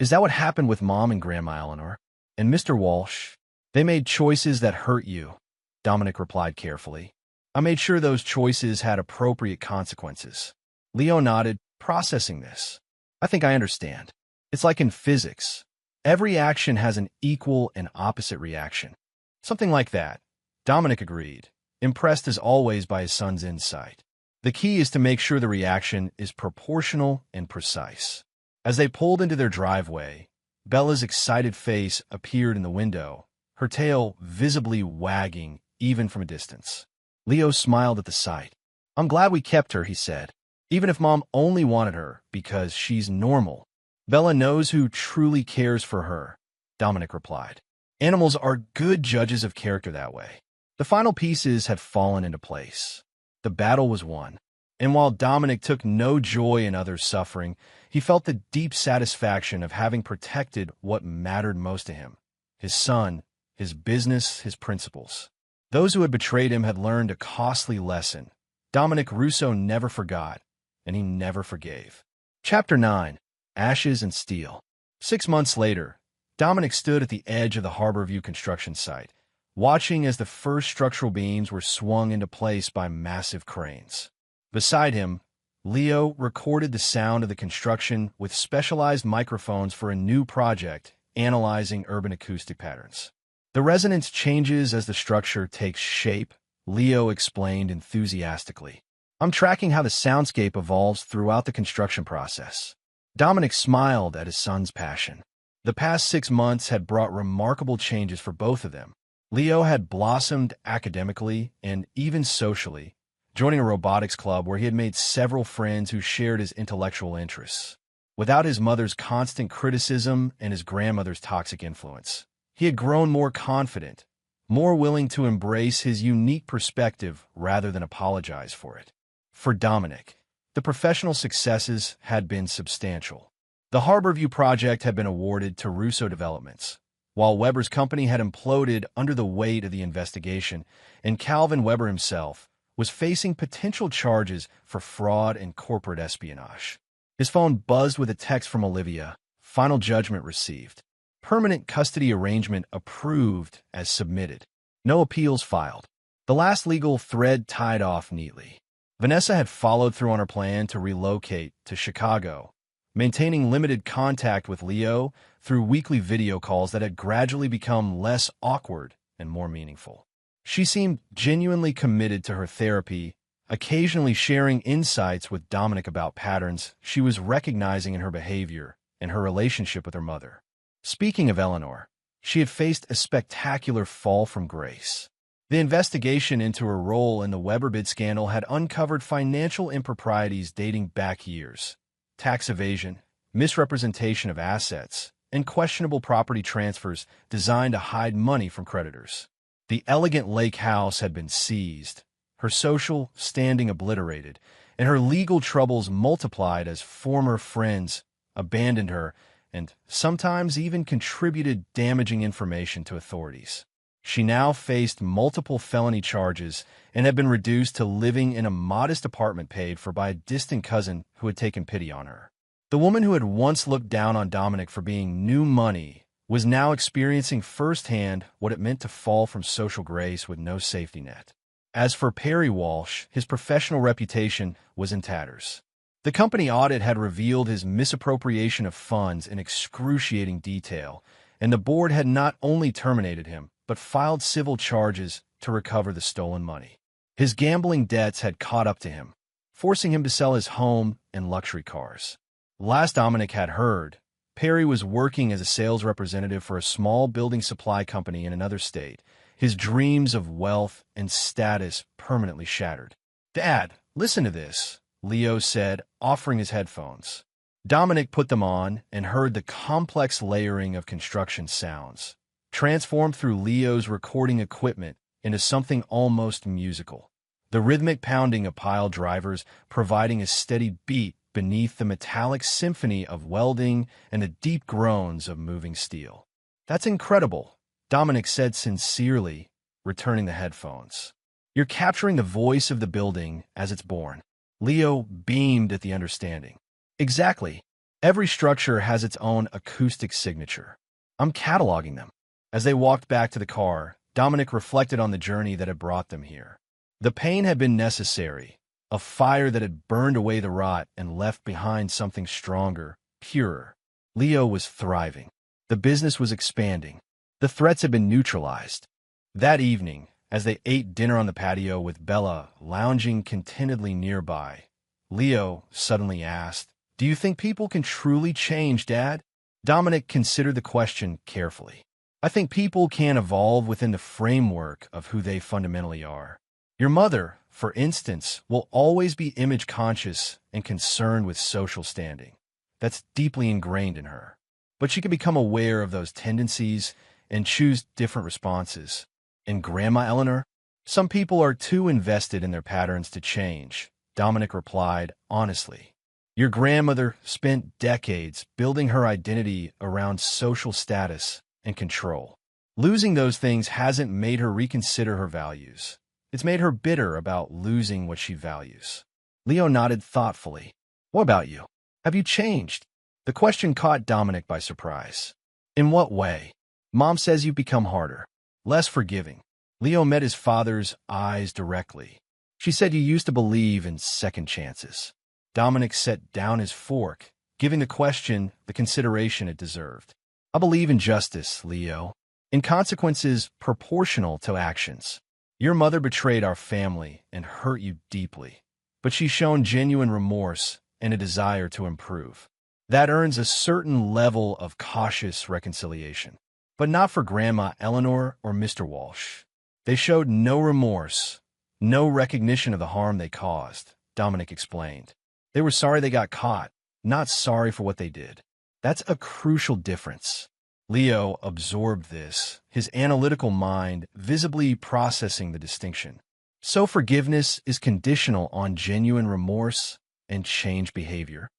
"Is that what happened with Mom and Grandma Eleanor? And Mr. Walsh? They made choices that hurt you," Dominic replied carefully. "I made sure those choices had appropriate consequences." Leo nodded, processing this. "I think I understand. It's like in physics. Every action has an equal and opposite reaction." "Something like that," Dominic agreed, impressed as always by his son's insight. "The key is to make sure the reaction is proportional and precise." As they pulled into their driveway, Bella's excited face appeared in the window, her tail visibly wagging even from a distance. Leo smiled at the sight. "I'm glad we kept her," he said, "even if Mom only wanted her because she's normal." "Bella knows who truly cares for her," Dominic replied. "Animals are good judges of character that way." The final pieces had fallen into place. The battle was won. And while Dominic took no joy in others' suffering, he felt the deep satisfaction of having protected what mattered most to him: his son, his business, his principles. Those who had betrayed him had learned a costly lesson. Dominic Russo never forgot, and he never forgave. Chapter 9. Ashes and Steel. 6 months later, Dominic stood at the edge of the Harborview construction site, watching as the first structural beams were swung into place by massive cranes. Beside him, Leo recorded the sound of the construction with specialized microphones for a new project analyzing urban acoustic patterns. "The resonance changes as the structure takes shape," Leo explained enthusiastically. "I'm tracking how the soundscape evolves throughout the construction process." Dominic smiled at his son's passion. The past 6 months had brought remarkable changes for both of them. Leo had blossomed academically and even socially, joining a robotics club where he had made several friends who shared his intellectual interests. Without his mother's constant criticism and his grandmother's toxic influence, he had grown more confident, more willing to embrace his unique perspective rather than apologize for it. For Dominic, the professional successes had been substantial. The Harborview project had been awarded to Russo Developments, while Weber's company had imploded under the weight of the investigation, and Calvin Weber himself was facing potential charges for fraud and corporate espionage. His phone buzzed with a text from Olivia. Final judgment received. Permanent custody arrangement approved as submitted. No appeals filed. The last legal thread tied off neatly. Vanessa had followed through on her plan to relocate to Chicago, maintaining limited contact with Leo through weekly video calls that had gradually become less awkward and more meaningful. She seemed genuinely committed to her therapy, occasionally sharing insights with Dominic about patterns she was recognizing in her behavior and her relationship with her mother. Speaking of Eleanor, she had faced a spectacular fall from grace. The investigation into her role in the Weberbid scandal had uncovered financial improprieties dating back years: tax evasion, misrepresentation of assets, and questionable property transfers designed to hide money from creditors. The elegant lake house had been seized, her social standing obliterated, and her legal troubles multiplied as former friends abandoned her and sometimes even contributed damaging information to authorities. She now faced multiple felony charges and had been reduced to living in a modest apartment paid for by a distant cousin who had taken pity on her. The woman who had once looked down on Dominic for being new money was now experiencing firsthand what it meant to fall from social grace with no safety net. As for Perry Walsh, his professional reputation was in tatters. The company audit had revealed his misappropriation of funds in excruciating detail, and the board had not only terminated him, but filed civil charges to recover the stolen money. His gambling debts had caught up to him, forcing him to sell his home and luxury cars. Last Dominic had heard, Perry was working as a sales representative for a small building supply company in another state, his dreams of wealth and status permanently shattered. "Dad, listen to this," Leo said, offering his headphones. Dominic put them on and heard the complex layering of construction sounds, transformed through Leo's recording equipment into something almost musical. The rhythmic pounding of pile drivers providing a steady beat beneath the metallic symphony of welding and the deep groans of moving steel. "That's incredible," Dominic said sincerely, returning the headphones. "You're capturing the voice of the building as it's born." Leo beamed at the understanding. "Exactly. Every structure has its own acoustic signature. I'm cataloging them." As they walked back to the car, Dominic reflected on the journey that had brought them here. The pain had been necessary, a fire that had burned away the rot and left behind something stronger, purer. Leo was thriving. The business was expanding. The threats had been neutralized. That evening, as they ate dinner on the patio with Bella lounging contentedly nearby, Leo suddenly asked, "Do you think people can truly change, Dad?" Dominic considered the question carefully. "I think people can evolve within the framework of who they fundamentally are. Your mother, for instance, will always be image-conscious and concerned with social standing. That's deeply ingrained in her. But she can become aware of those tendencies and choose different responses. And Grandma Eleanor? Some people are too invested in their patterns to change," Dominic replied honestly. "Your grandmother spent decades building her identity around social status and control. Losing those things hasn't made her reconsider her values. It's made her bitter about losing what she values." Leo nodded thoughtfully. "What about you? Have you changed?" The question caught Dominic by surprise. "In what way?" "Mom says you've become harder, less forgiving." Leo met his father's eyes directly. "She said you used to believe in second chances." Dominic set down his fork, giving the question the consideration it deserved. "I believe in justice, Leo, in consequences proportional to actions. Your mother betrayed our family and hurt you deeply, but she's shown genuine remorse and a desire to improve. That earns a certain level of cautious reconciliation. But not for Grandma Eleanor or Mr. Walsh. They showed no remorse, no recognition of the harm they caused," Dominic explained. "They were sorry they got caught, not sorry for what they did. That's a crucial difference." Leo absorbed this, his analytical mind visibly processing the distinction. "So forgiveness is conditional on genuine remorse and change behavior?"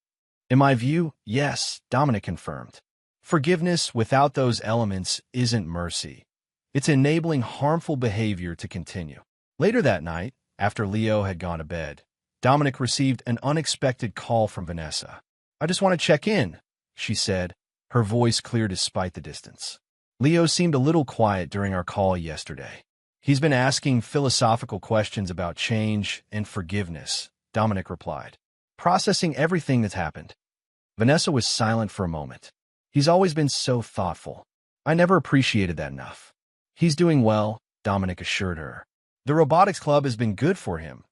"In my view, yes," Dominic confirmed. "Forgiveness without those elements isn't mercy. It's enabling harmful behavior to continue." Later that night, after Leo had gone to bed, Dominic received an unexpected call from Vanessa. "I just want to check in," she said, her voice clear despite the distance. "Leo seemed a little quiet during our call yesterday. He's been asking philosophical questions about change and forgiveness," Dominic replied. "Processing everything that's happened." Vanessa was silent for a moment. He's always been so thoughtful. I never appreciated that enough. He's doing well, Dominic assured her. The robotics club has been good for him.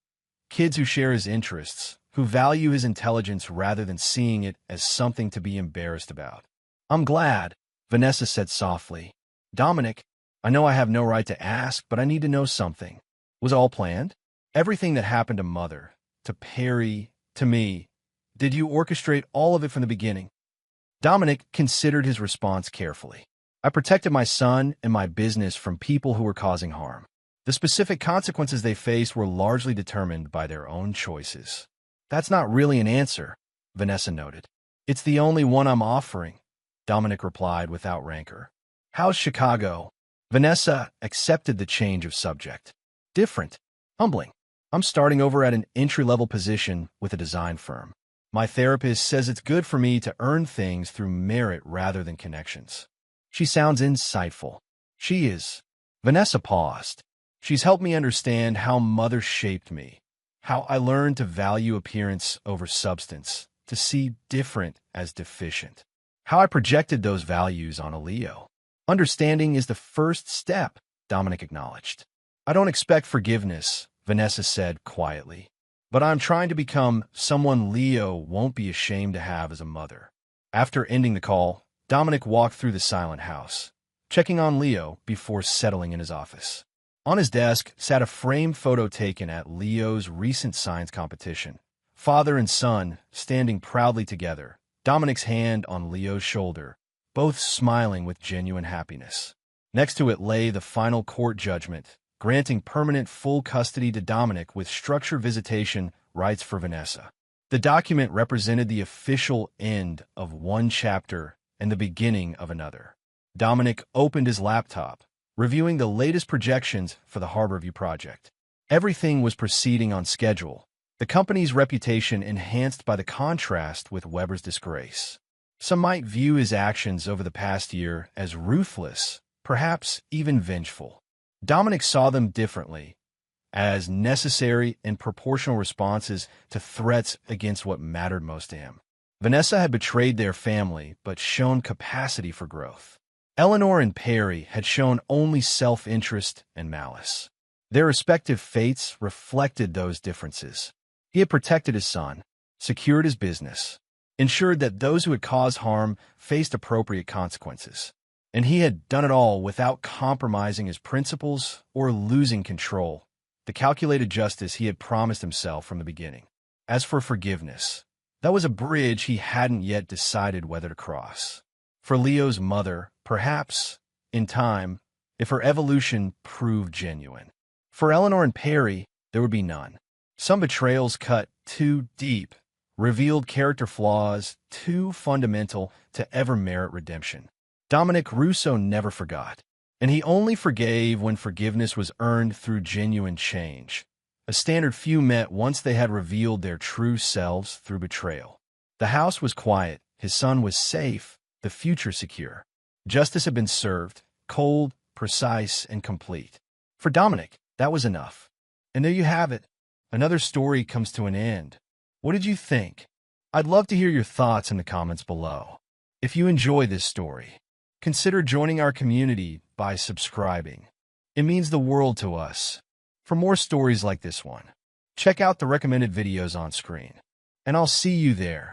Kids who share his interests, who value his intelligence rather than seeing it as something to be embarrassed about. I'm glad, Vanessa said softly. Dominic, I know I have no right to ask, but I need to know something. Was it all planned? Everything that happened to Mother, to Perry, to me. Did you orchestrate all of it from the beginning? Dominic considered his response carefully. I protected my son and my business from people who were causing harm. The specific consequences they faced were largely determined by their own choices. That's not really an answer, Vanessa noted. It's the only one I'm offering, Dominic replied without rancor. How's Chicago? Vanessa accepted the change of subject. Different. Humbling. I'm starting over at an entry-level position with a design firm. My therapist says it's good for me to earn things through merit rather than connections. She sounds insightful. She is. Vanessa paused. She's helped me understand how Mother shaped me, how I learned to value appearance over substance, to see different as deficient, how I projected those values on a Leo. Understanding is the first step, Dominic acknowledged. I don't expect forgiveness, Vanessa said quietly, but I'm trying to become someone Leo won't be ashamed to have as a mother. After ending the call, Dominic walked through the silent house, checking on Leo before settling in his office. On his desk sat a framed photo taken at Leo's recent science competition. Father and son standing proudly together, Dominic's hand on Leo's shoulder, both smiling with genuine happiness. Next to it lay the final court judgment, granting permanent full custody to Dominic with structured visitation rights for Vanessa. The document represented the official end of one chapter and the beginning of another. Dominic opened his laptop, reviewing the latest projections for the Harborview project. Everything was proceeding on schedule, the company's reputation enhanced by the contrast with Weber's disgrace. Some might view his actions over the past year as ruthless, perhaps even vengeful. Dominic saw them differently, as necessary and proportional responses to threats against what mattered most to him. Vanessa had betrayed their family, but shown capacity for growth. Eleanor and Perry had shown only self-interest and malice. Their respective fates reflected those differences. He had protected his son, secured his business, ensured that those who had caused harm faced appropriate consequences. And he had done it all without compromising his principles or losing control, the calculated justice he had promised himself from the beginning. As for forgiveness, that was a bridge he hadn't yet decided whether to cross. For Leo's mother, perhaps, in time, if her evolution proved genuine. For Eleanor and Perry, there would be none. Some betrayals cut too deep, revealed character flaws too fundamental to ever merit redemption. Dominic Russo never forgot, and he only forgave when forgiveness was earned through genuine change, a standard few met once they had revealed their true selves through betrayal. The house was quiet, his son was safe, the future secure. Justice had been served, cold, precise, and complete. For Dominic, that was enough. And there you have it. Another story comes to an end. What did you think? I'd love to hear your thoughts in the comments below. If you enjoy this story, consider joining our community by subscribing. It means the world to us. For more stories like this one, check out the recommended videos on screen. And I'll see you there.